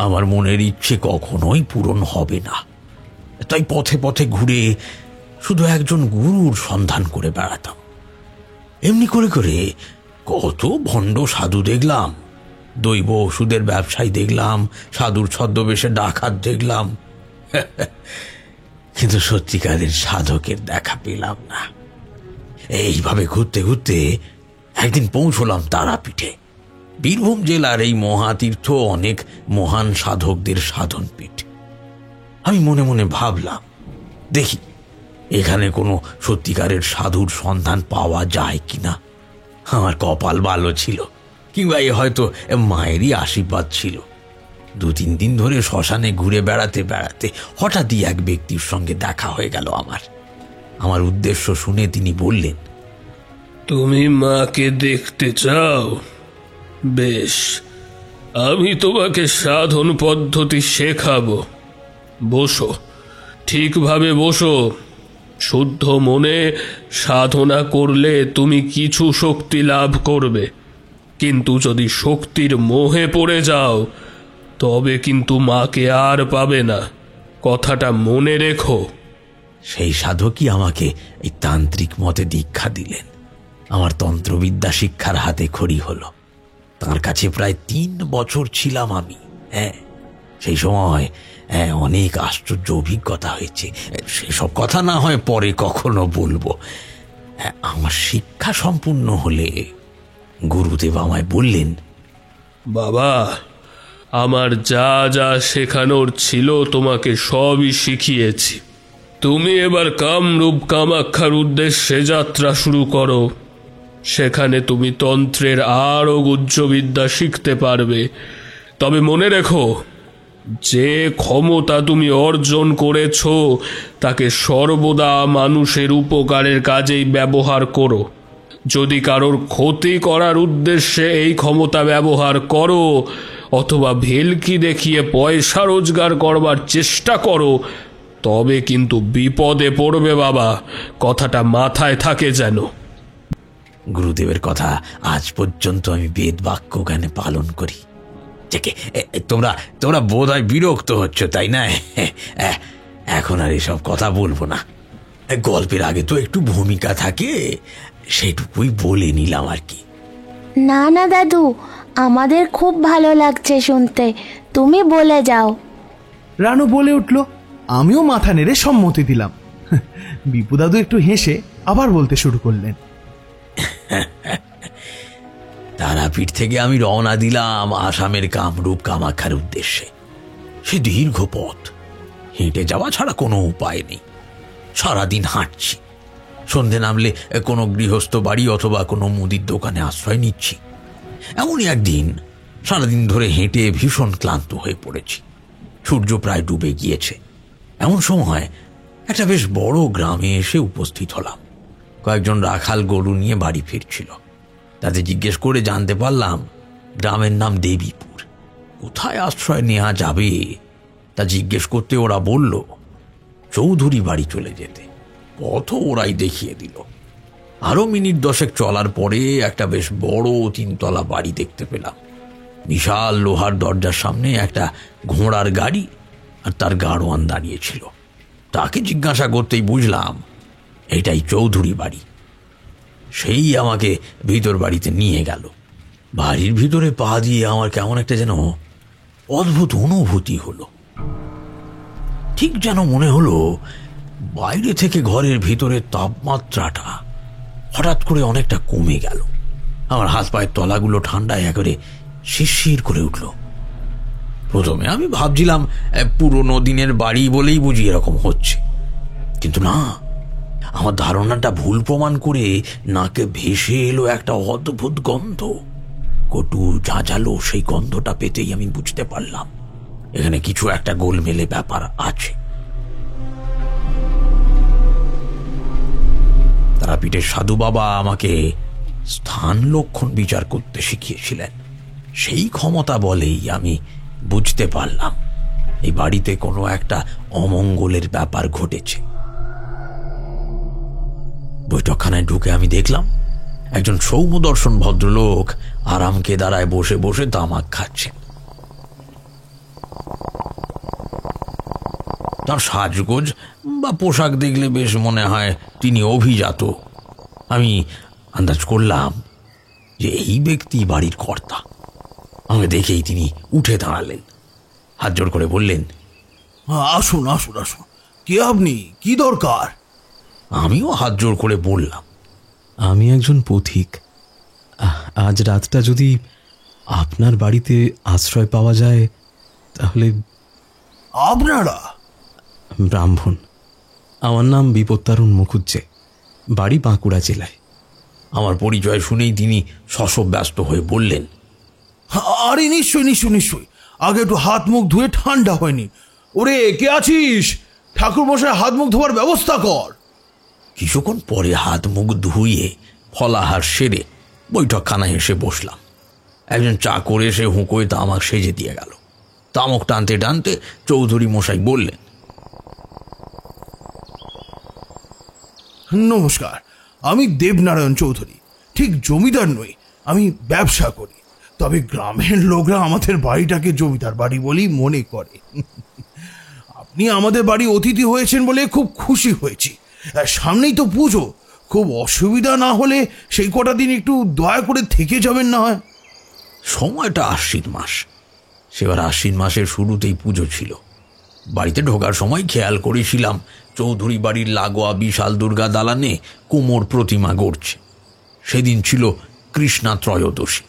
আমার মনের ইচ্ছে কখনোই পূরণ হবে না। তাই পথে পথে ঘুরে শুধু একজন গুরুর সন্ধান করে বেড়াতাম। এমনি করে করে কত ভণ্ড সাধু দেখলাম, দৈব ওষুধের ব্যবসায়ী দেখলাম, সাধুর ছদ্মবেশে ডাকাত দেখলাম, কিন্তু সত্যিকারের সাধকের দেখা পেলাম না। এইভাবে ঘুরতে ঘুরতে একদিন পৌঁছলাম তারাপীঠে। বীরভূম জেলার এই মহাতীর্থ অনেক মহান সাধকদের সাধনপীঠ। আমি মনে মনে ভাবলাম, দেখি এখানে কোনো সত্যিকারের সাধুর সন্ধান পাওয়া যায় কিনা। আমার কপাল ভালো ছিল, কিংবা এ হয়তো মায়েরই আশীর্বাদ ছিল। 2-3 দিন ধরে শ্মশানে ঘুরে বেড়াতে বেড়াতে হঠাৎই এক ব্যক্তির সঙ্গে দেখা হয়ে গেল আমার উদ্দেশ্য শুনে তিনি বললেন, তুমি মাকে দেখতে চাও? বেশ, আমি তোমাকে সাধন পদ্ধতি শেখাবো। বসো, ঠিকভাবে বসো। শুদ্ধ মনে সাধনা করলে তুমি কিছু শক্তি লাভ করবে, কিন্তু যদি শক্তির মোহে পড়ে যাও তবে কিন্তু মাকে আর পাবে না। কথাটা মনে রেখো। সেই সাধকই আমাকে এই তান্ত্রিক মতে দীক্ষা দিলেন। আমার তন্ত্রবিদ্যা শিক্ষার হাতে খড়ি হলো। তার কাছে প্রায় 3 বছর ছিলাম আমি। সেই সময় অনেক আশ্চর্য অভিজ্ঞতা হয়েছে। সেসব কথা না হয় পরে কখনো বলবো। আমার শিক্ষা সম্পূর্ণ হলে গুরুদেব আমায় বললেন, বাবা, আমার যা যা শেখানোর ছিল তোমাকে সবই শিখিয়েছি। তুমি এবার কামরূপ কামাখ্যার উদ্দেশ্যে যাত্রা শুরু করো। সেখানে তুমি তন্ত্রের আরও গুহ্যবিদ্যা শিখতে পারবে। তবে মনে রেখো, যে ক্ষমতা তুমি অর্জন করেছ তাকে সর্বদা মানুষের উপকারের কাজেই ব্যবহার করো। যদি কারোর ক্ষতি করার উদ্দেশ্যে এই ক্ষমতা ব্যবহার করো অথবা ভেলকি দেখিয়ে পয়সা রোজগার করবার চেষ্টা করো, তবে কিন্তু বিপদে পড়বে বাবা। কথাটা মাথায় থাকে যেন। গুরুদেবের কথা আজ পর্যন্ত আমি বেদ বাক্য জ্ঞানে পালন করি। তোমরা বোধ হয় বিরক্ত হচ্ছ, তাই না? এখন আর এসব কথা বলবো না। গল্পের আগে তো একটু ভূমিকা থাকে, সেটুকুই বলে নিলাম আর কি। না না দাদু, আমাদের খুব ভালো লাগছে শুনতে, তুমি বলে যাও। রানু বলে উঠল। আমিও মাথা নেড়ে সম্মতি দিলাম। বিপুদাদু একটু হেসে আবার বলতে শুরু করলেন। তারাপীঠ থেকে আমি রওনা দিলাম আসামের কামরূপ কামাখ্যার উদ্দেশ্যে। সে দীর্ঘ পথ, হেঁটে যাওয়া ছাড়া কোনো উপায় নেই। সারাদিন হাঁটছি, সন্ধে নামলে কোনো গৃহস্থ বাড়ি অথবা কোনো মুদির দোকানে আশ্রয় নিচ্ছি। এমনই একদিন সারাদিন ধরে হেঁটে ভীষণ ক্লান্ত হয়ে পড়েছি। সূর্য প্রায় ডুবে গিয়েছে। এমন সময় একটা বেশ বড় গ্রামে এসে উপস্থিত হলাম। কয়েকজন রাখাল গরু নিয়ে বাড়ি ফিরছিল। তাদের জিজ্ঞেস করে জানতে পারলাম গ্রামের নাম দেবীপুর। কোথায় আশ্রয় নেওয়া যাবে তা জিজ্ঞেস করতে ওরা বলল চৌধুরী বাড়ি চলে যেতে। পথ ওরাই দেখিয়ে দিল। আরো মিনিট 10 চলার পরে একটা বেশ বড় 3 তলা বাড়ি দেখতে পেলাম। বিশাল লোহার দরজার সামনে একটা ঘোড়ার গাড়ি আর তার গাড়োয়ান দাঁড়িয়েছিল। তাকে জিজ্ঞাসা করতেই বুঝলাম এটাই চৌধুরী বাড়ি। সেই আমাকে ভিতর বাড়িতে নিয়ে গেল। বাড়ির ভিতরে পা দিয়ে আমার কেমন একটা যেন অদ্ভুত অনুভূতি হলো। ঠিক যেন মনে হলো বাইরে থেকে ঘরের ভিতরের তাপমাত্রাটা হঠাৎ করে অনেকটা কমে গেল। আমার হাত পায়ের তলাগুলো ঠান্ডায় একেবারে শিরশির করে উঠল। প্রথমে আমি ভাবছিলাম পুরোনো দিনের বাড়ি বলেই বুঝি এরকম হচ্ছে, কিন্তু না, আমার ধারণাটা ভুল প্রমাণ করে নাকে ভেসে এলো একটা অদ্ভুত গন্ধ। কটু ঝাঁঝালো সেই গন্ধটা পেতেই আমি বুঝতে পারলাম এখানে কিছু একটা গোলমেলে ব্যাপার আছে। তারাপীঠের সাধু বাবা আমাকে স্থান লক্ষণ বিচার করতে শিখিয়েছিলেন। সেই ক্ষমতা বলেই আমি বুঝতে পারলাম এই বাড়িতে কোনো একটা অমঙ্গলের ব্যাপার ঘটেছে। বৈঠকখানায় ঢুকে আমি দেখলাম একজন সৌম্যদর্শন ভদ্রলোক আরাম কেদারায় বসে বসে তামাক খাচ্ছেন। তার সাজগোজ বা পোশাক দেখলে বেশ মনে হয় তিনি অভিজাত। আমি আন্দাজ করলাম যে এই ব্যক্তি বাড়ির কর্তা। আমাকে দেখেই তিনি উঠে দাঁড়ালেন, হাত জোড় করে বললেন, আসুন আসুন আসুন, কে আপনি, কি দরকার? আমিও হাত জোড় করে বললাম, আমি একজন পথিক। আজ রাতটা যদি আপনার বাড়িতে আশ্রয় পাওয়া যায় তাহলে। আপনারা? ব্রাহ্মণ। আমার নাম বিপত্তারুণ মুখুজ্জে, বাড়ি বাঁকুড়া জেলায়। আমার পরিচয় শুনেই তিনি শশব ব্যস্ত হয়ে বললেন, আরে নিশ্চয় নিশ্চয় নিশ্চয়, আগে একটু হাত মুখ ধুয়ে ঠান্ডা হয়নি। ওরে কে আছিস, ঠাকুর মশাই হাত মুখ ধোয়ার ব্যবস্থা কর। কিছুক্ষণ পরে হাত মুখ ধুয়ে ফলাহার সেরে বৈঠকখানায় এসে বসলাম। একজন চাকর এসে হুঁকোয় তামাক সেজে দিয়ে গেল। তামাক টানতে টানতে চৌধুরী মশাই বললেন, নমস্কার, আমি দেবনারায়ণ চৌধুরী। ঠিক জমিদার নই, আমি ব্যবসা করি। তবে গ্রামের লোকরা আমাদের বাড়িটাকে জমিদার বাড়ি বলেই মনে করে। আপনি আমাদের বাড়ি অতিথি হয়েছেন বলে খুব খুশি হয়েছি। সামনেই তো পুজো, খুব অসুবিধা না হলে সেই কটা দিন একটু দয়া করে থেকে যাবেন না হয়? সময়টা আশ্বিন মাস। সেবার আশ্বিন মাসের শুরুতেই পুজো ছিল। বাড়িতে ঢোকার সময় খেয়াল করেছিলাম চৌধুরী বাড়ির লাগোয়া বিশাল দুর্গা দালানে কুমোর প্রতিমা গড়ছে। সেদিন ছিল কৃষ্ণা ত্রয়োদশী,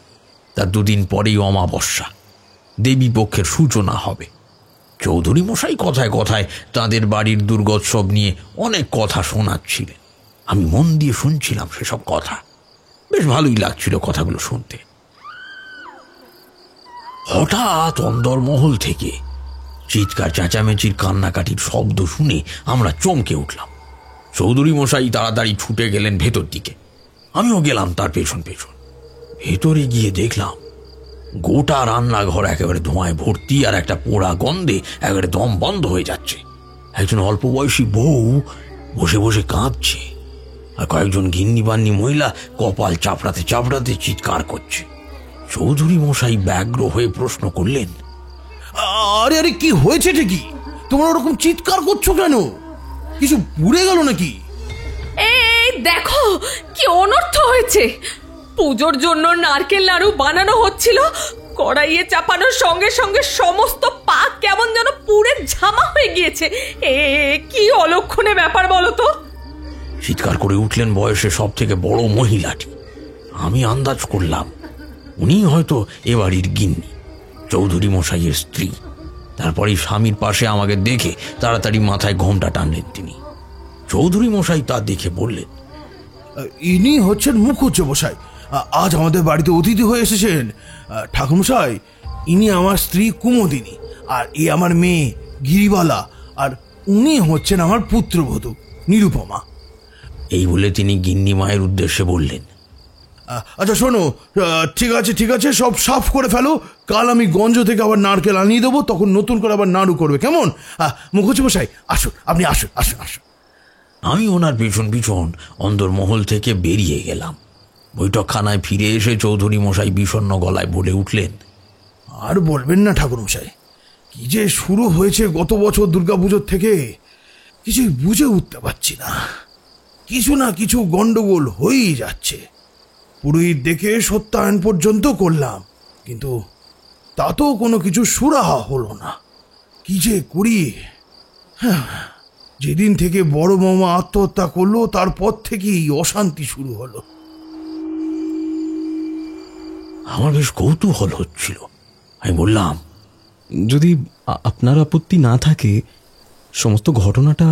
তার দুদিন পরেই অমাবস্যা, দেবী পক্ষের সূচনা হবে। চৌধুরী মশাই কথায় কথায় তাদের বাড়ির দুর্গোৎসব নিয়ে অনেক কথা শোনাচ্ছিলেন। আমি মন দিয়ে শুনছিলাম সেসব কথা, বেশ ভালোই লাগছিল কথাগুলো শুনতে। হঠাৎ অন্দরমহল থেকে চিৎকার চেঁচামেচির কান্নাকাটির শব্দ শুনে আমরা চমকে উঠলাম। চৌধুরী মশাই তাড়াতাড়ি ছুটে গেলেন ভেতর দিকে, আমিও গেলাম তার পেছন পেছন। ভেতরে গিয়ে দেখলাম গোটা রান্নাঘর একেবারে ধোঁয়ায় ভর্তি, আর একটা পোড়া গন্ধে একেবারে দম বন্ধ হয়ে যাচ্ছে। একজন অল্প বয়সী বউ বসে বসে কাঁদছে, আর কয়েকজন গিন্নিবান্নি মহিলা কপাল চাপড়াতে চাপড়াতে চিৎকার করছে। চৌধুরী মশাই ব্যগ্র হয়ে প্রশ্ন করলেন, আরে আরে কি হয়েছে কি? তোমরা ওরকম চিৎকার করছো কেন? কিছু পুড়ে গেল নাকি? এই দেখো কি অনর্থ হয়েছে। পুজোর জন্য নারকেল নাড়ু বানানো হচ্ছিল, কড়াইয়ে চাপানোর সঙ্গে সঙ্গে সমস্ত পাক কেমন যেন পুড়ে ঝামা হয়ে গিয়েছে। কি অলক্ষণে ব্যাপার বলো তো। চিৎকার করে উঠলেন বয়সে সব থেকে বড় মহিলাটি। আমি আন্দাজ করলাম উনি হয়তো এ বাড়ির গিন্নি, চৌধুরী মশাইয়ের স্ত্রী। তারপরেই স্বামীর পাশে আমাকে দেখে তাড়াতাড়ি মাথায় ঘোমটা টানলেন তিনি। চৌধুরী মশাই তা দেখে বললেন, ইনি হচ্ছেন মুখুজ্জে মশাই, আজ আমাদের বাড়িতে অতিথি হয়ে এসেছেন। ঠাকুরমশাই, ইনি আমার স্ত্রী কুমোদিনী, আর এ আমার মেয়ে গিরিবালা, আর উনি হচ্ছেন আমার পুত্রবধূ নিরুপমা। এই বলে তিনি গিন্নি মায়ের উদ্দেশ্যে বললেন, আচ্ছা শোনো, ঠিক আছে ঠিক আছে, সব সাফ করে ফেলো। কাল আমি গঞ্জ থেকে আবার নারকেল আনিয়ে দেবো, তখন নতুন করে আবার নাড়ু করবে, কেমন? মুখুজ্জে মশাই আসুন, আপনি আসুন আসুন আসুন। আমি ওনার পিছন পিছন অন্দরমহল থেকে বেরিয়ে গেলাম। বৈঠকখানায় ফিরে এসে চৌধুরী মশাই বিষণ্ণ গলায় বলে উঠলেন, আর বলবেন না ঠাকুরমশাই, কি যে শুরু হয়েছে গত বছর দুর্গাপুজোর থেকে, কিছুই বুঝে উঠতে পারছি না। কিছু না কিছু গন্ডগোল হয়েই যাচ্ছে। পুরোহিত দেখে সত্যায়ন পর্যন্ত করলাম, কিন্তু তাতেও কোনো কিছু সুরাহা হলো না। কি যে করি। হ্যাঁ, যেদিন থেকে বড় মামা আত্মহত্যা করলো তারপর থেকেই অশান্তি শুরু হলো। আমার বেশ কৌতূহল হচ্ছিল। আমি বললাম, যদি আপনার আপত্তি না থাকে সমস্ত ঘটনাটা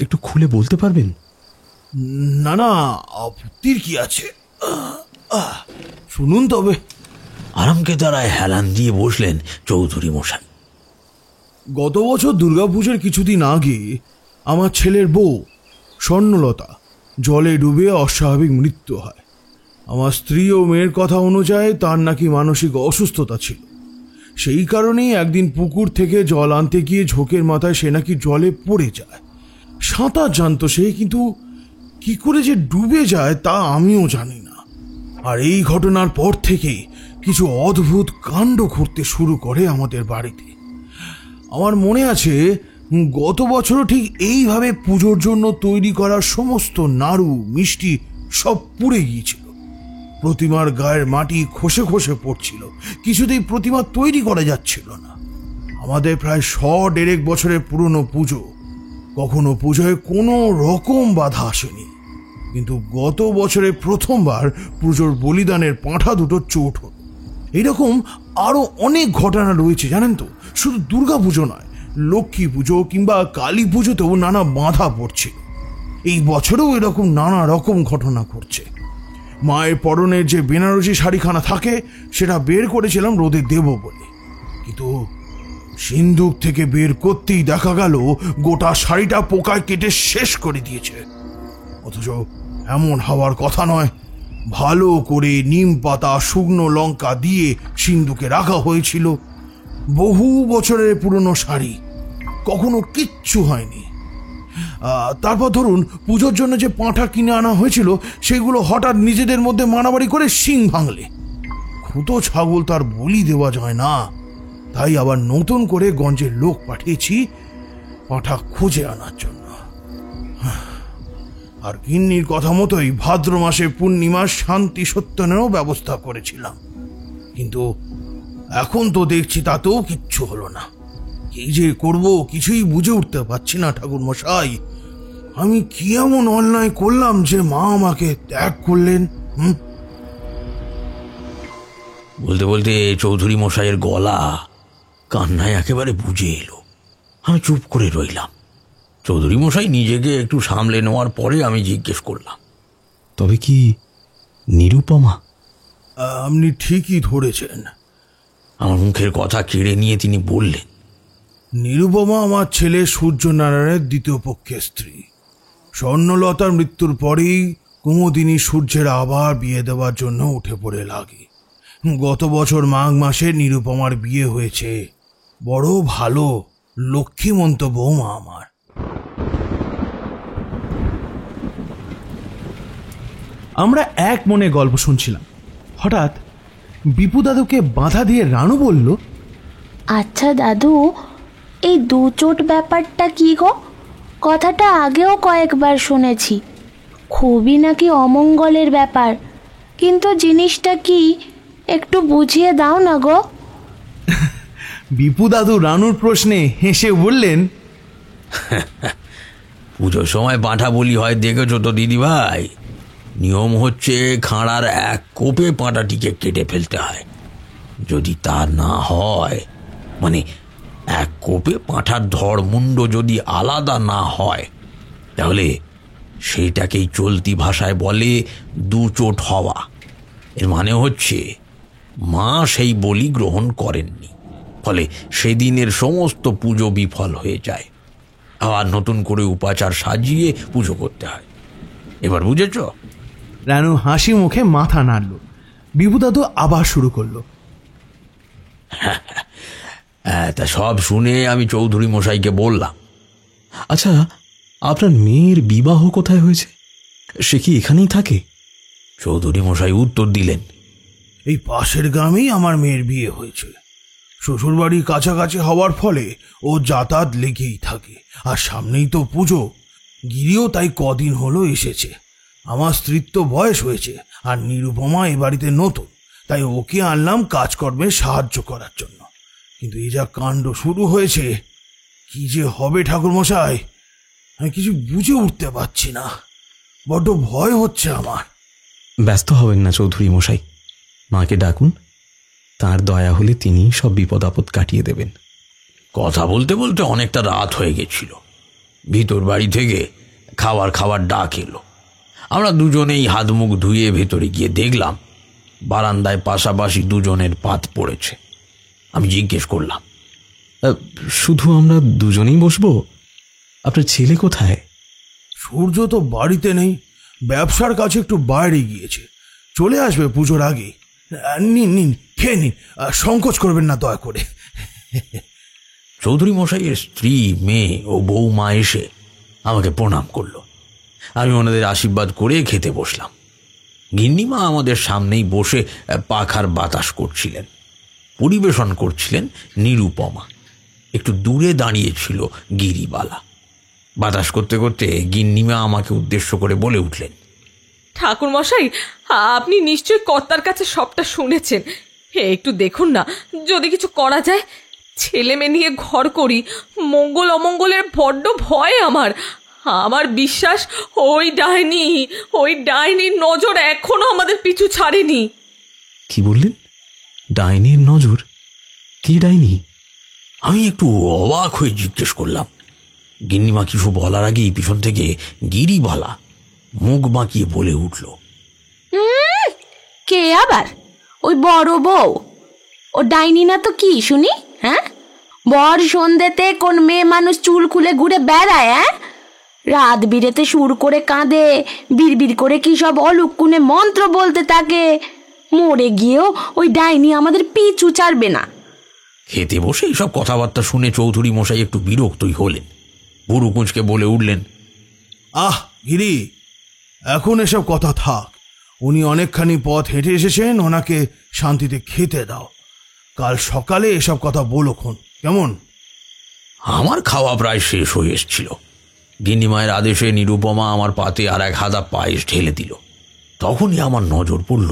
একটু খুলে বলতে পারবেন? না না, আপত্তির কি আছে, শুনুন তবে। আরামকে তারায় হেলান দিয়ে বসলেন চৌধুরী মশাই। গত বছর দুর্গাপুজোর কিছুদিন আগে আমার ছেলের বউ স্বর্ণলতা জলে ডুবে অস্বাভাবিক মৃত্যু হয়। আমার স্ত্রী ও মেয়ের কথা অনুযায়ী তার নাকি মানসিক অসুস্থতা ছিল। সেই কারণেই একদিন পুকুর থেকে জল আনতে গিয়ে ঝোঁকের মাথায় সে নাকি জলে পড়ে যায়। সাঁতার জানতো সে, কিন্তু কি করে যে ডুবে যায় তা আমিও জানি না। আর এই ঘটনার পর থেকে কিছু অদ্ভুত কাণ্ড ঘটতে শুরু করে আমাদের বাড়িতে। আমার মনে আছে গত বছরও ঠিক এইভাবে পুজোর জন্য তৈরি করা সমস্ত নাড়ু মিষ্টি সব পুড়ে গিয়েছিল। প্রতিমার গায়ের মাটি খসে খসে পড়ছিল, কিছুতেই প্রতিমা তৈরি করা যাচ্ছিল না। আমাদের প্রায় 100-1.5 বছরের পুরনো পুজো, কখনো পুজোয় কোনো রকম বাধা আসেনি। কিন্তু গত বছরে প্রথমবার পুজোর বলিদানের পাঁঠা দুটো চোট হল। এইরকম আরো অনেক ঘটনা রয়েছে জানেন তো। শুধু দুর্গা পুজো নয়, লক্ষ্মী পুজো কিংবা কালী পুজোতেও নানা বাধা পড়ছে। এই বছরেও এরকম নানা রকম ঘটনা ঘটছে। মায়ের পরনের যে বেনারসি শাড়িখানা থাকে সেটা বের করেছিলাম রোদে দেব বলে, কিন্তু সিন্দুক থেকে বের করতেই দেখা গেল গোটা শাড়িটা পোকায় কেটে শেষ করে দিয়েছে। অথচ এমন হওয়ার কথা নয়। ভালো করে নিম পাতা শুকনো লঙ্কা দিয়ে সিন্দুকে রাখা হয়েছিল। বহু বছরের পুরনো শাড়ি, কখনো কিচ্ছু হয়নি। তারপর ধরুন পুজোর জন্য যে পাঁঠা কিনে আনা হয়েছিল সেগুলো হঠাৎ নিজেদের মধ্যে মারামারি করে শিং ভাঙলে। খুতো ছাগল তার বলি দেওয়া যায় না, তাই আবার নতুন করে গঞ্জের লোক পাঠিয়েছি পাঁঠা খুঁজে আনার জন্য। আর গিন্নির কথা মতোই ভাদ্র মাসে পূর্ণিমার শান্তি সত্যনেরও ব্যবস্থা করেছিলাম। কিন্তু এখন তো দেখছি তাতেও কিচ্ছু হলো না। কি যে করব কিছুই বুঝে উঠতে পারছি না ঠাকুর মশাই। আমি কি এমন অন্যায় করলাম যে মা আমাকে ত্যাগ করলেন? বলতে বলতে চৌধুরী মশাইয়ের গলা কান্নায় একেবারে বুঝে এলো। আমি চুপ করে রইলাম। চৌধুরী মশাই নিজেকে একটু সামলে নেওয়ার পরে আমি জিজ্ঞেস করলাম, তবে কি নিরুপমা? আপনি ঠিকই ধরেছেন। আমার মুখের কথা কেড়ে নিয়ে তিনি বললেন, নিরুপমা আমার ছেলে সূর্যনারায়ণের দ্বিতীয় পক্ষের স্ত্রী। স্বর্ণলতার মৃত্যুর পরেই কুমুদিনী সূর্যের আবার বিয়ে দেওয়ার জন্য উঠে পড়ে লাগে। গত বছর মাঘ মাসে নিরুপমার বিয়ে হয়েছে। বড় ভালো লক্ষ্মীমন্ত বৌমা আমার। আমরা এক মনে গল্প শুনছিলাম। হঠাৎ বিপু দাদুকে বাধা দিয়ে রানু বলল, আচ্ছা দাদু, এই দু চোট ব্যাপারটা কি গো? কথাটা আগেও কয়েকবার শুনেছি, খুবই নাকি অমঙ্গলের ব্যাপার, কিন্তু জিনিসটা কি একটু বুঝিয়ে দাও না গো। বিপু দাদু রানুর প্রশ্নে হেসে বললেন, পুজোর সময় পাঁঠা বলি হয় দেখেছো তো দিদি ভাই। নিয়ম হচ্ছে খাঁড়ার এক কোপে পাঁঠাটিকে কেটে ফেলতে হয়। যদি তা না হয়, মানে এক কোপে পাঁঠার ধড়মুণ্ড যদি আলাদা না হয়, তাহলে সেইটাকেই চলতি ভাষায় বলে দু চোট হওয়া। এর মানে হচ্ছে মা সেই বলি গ্রহণ করেননি, ফলে সেদিনের সমস্ত পুজো বিফল হয়ে যায়। আবার নতুন করে উপাচার সাজিয়ে পুজো করতে হয়। এবার বুঝেছ? রানু হাসি মুখে মাথা নাড়ল। বিপু দাদু আবার শুরু করলো, তা সব শুনে আমি চৌধুরী মশাইকে বললাম, আচ্ছা, আপনার মেয়ের বিবাহ কোথায় হয়েছে? সে কি এখানেই থাকে? চৌধুরী মশাই উত্তর দিলেন, এই পাশের গ্রামেই আমার মেয়ের বিয়ে হয়েছে। শ্বশুরবাড়ি কাছাকাছি হওয়ার ফলে ও যাতায়াত লেগেই থাকে। আর সামনেই তো পুজো, গিরিও তাই কদিন হলো এসেছে। আমার স্ত্রীর তো বয়স হয়েছে, আর নিরুপমা এ বাড়িতে নতুন, তাই ওকে আনলাম কাজকর্মে সাহায্য করার জন্য। কিন্তু এই যা কাণ্ড শুরু হয়েছে, কি যে হবে ঠাকুরমশাই, আমি কিছু বুঝে উঠতে পারছি না। বড্ড ভয় হচ্ছে আমার। ব্যস্ত হবেন না চৌধুরী মশাই, মাকে ডাকুন, তার দয়া হলে তিনি সব বিপদ আপদ কাটিয়ে দেবেন। কথা বলতে বলতে অনেকটা রাত হয়ে গেছিল। ভিতর বাড়ি থেকে খাবার ডাক এলো। আমরা দুজনেই হাত মুখ ধুয়ে ভেতরে গিয়ে দেখলাম বারান্দায় পাশাপাশি দুজনের পাত পড়েছে। আমি জিজ্ঞেস করলাম, শুধু আমরা দুজনেই বসবো? আপনার ছেলে কোথায়? সূর্য তো বাড়িতে নেই, ব্যবসার কাছে একটু বাইরে গিয়েছে, চলে আসবে পুজোর আগে। নিন নিন, খেয়ে নিন, সংকোচ করবেন না দয়া করে। চৌধুরী মশাইয়ের স্ত্রী, মেয়ে ও বৌমা এসে আমাকে প্রণাম করলো। আমি ওনাদের আশীর্বাদ করে খেতে বসলাম। গিন্নিমা আমাদের সামনেই বসে পাখার বাতাস করছিলেন। পরিবেশন করছিলেন নিরুপমা। একটু দূরে দাঁড়িয়েছিল গিরিবালা। বাতাস করতে করতে গিন্নিমা আমাকে উদ্দেশ্য করে বলে উঠলেন, ঠাকুর মশাই, আপনি নিশ্চয়ই কর্তার কাছে সবটা শুনেছেন। একটু দেখুন না, যদি কিছু করা যায়। ছেলে মেয়ে নিয়ে ঘর করি, মঙ্গল অমঙ্গলের বড্ড ভয় আমার। আমার বিশ্বাস ওই ডাইনির নজর এখনো আমাদের পিছু ছাড়েনি। কি বললেন? ডাইনির নজর? কি ডাইনি? আমি একটু অবাক হয়ে জিজ্ঞেস করলাম। গিন্নিমা কিছু বলার আগেই পিছন থেকে গিরিবালা মুখ বাঁকিয়ে বলে উঠল, কে আবার? ওই বড় বউ? ও ডাইনি না তো কি শুনি? হ্যাঁ, বর সন্ধ্যেতে কোন মেয়ে মানুষ চুল খুলে ঘুরে বেড়ায়? হ্যাঁ, রাত বিরেতে সুর করে কাঁদে, বিড়বিড় করে কি সব অলুক্ষণে মন্ত্র বলতে থাকে। মরে গিয়েও ওই ডাইনি আমাদের পিছু ছাড়বে না। খেতে বসে এইসব কথাবার্তা শুনে চৌধুরী মশাই একটু বিরক্তই হলেন। বুড়ো কুঁচকে বলে উঠলেন, আহ গিরি, এখন এসব কথা থাক। উনি অনেকখানি পথ হেঁটে এসেছেন, ওনাকে শান্তিতে খেতে দাও। কাল সকালে এসব কথা বলোখন, কেমন? আমার খাওয়া প্রায় শেষ হয়ে এসেছিল। গিন্নিমায়ের আদেশে নিরুপমা আমার পাতে আর এক হাতা পায়েস ঢেলে দিল। তখনই আমার নজর পড়ল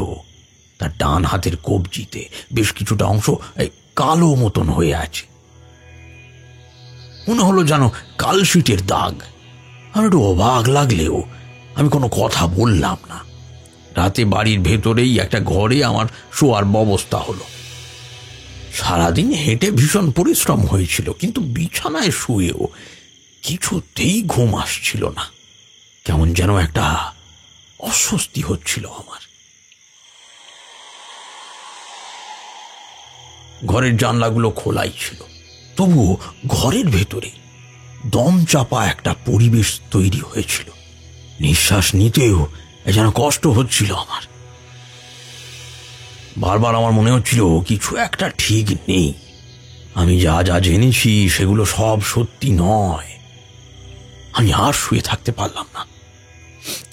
তার ডান হাতের কবজিতে বেশ কিছুটা অংশ কালো মতন হয়ে আছে। মনে হলো যেন কালশিটের দাগ। আমার একটু অবাক লাগলেও আমি কোনো কথা বললাম না। রাতে বাড়ির ভেতরেই একটা ঘরে আমার শোয়ার ব্যবস্থা হলো। সারাদিন হেঁটে ভীষণ পরিশ্রম হয়েছিল, কিন্তু বিছানায় শুয়েও কিছুতেই ঘুম আসছিল না। কেমন যেন একটা অস্বস্তি হচ্ছিল আমার। ঘরের জানলাগুলো খোলাই ছিল, তবুও ঘরের ভেতরে দম চাপা একটা পরিবেশ তৈরি হয়েছিল। নিঃশ্বাস নিতেও যেন কষ্ট হচ্ছিল আমার। বারবার আমার মনে হচ্ছিল কিছু একটা ঠিক নেই। আমি যা যা জেনেছি সেগুলো সব সত্যি নয়। আমি আর শুয়ে থাকতে পারলাম না,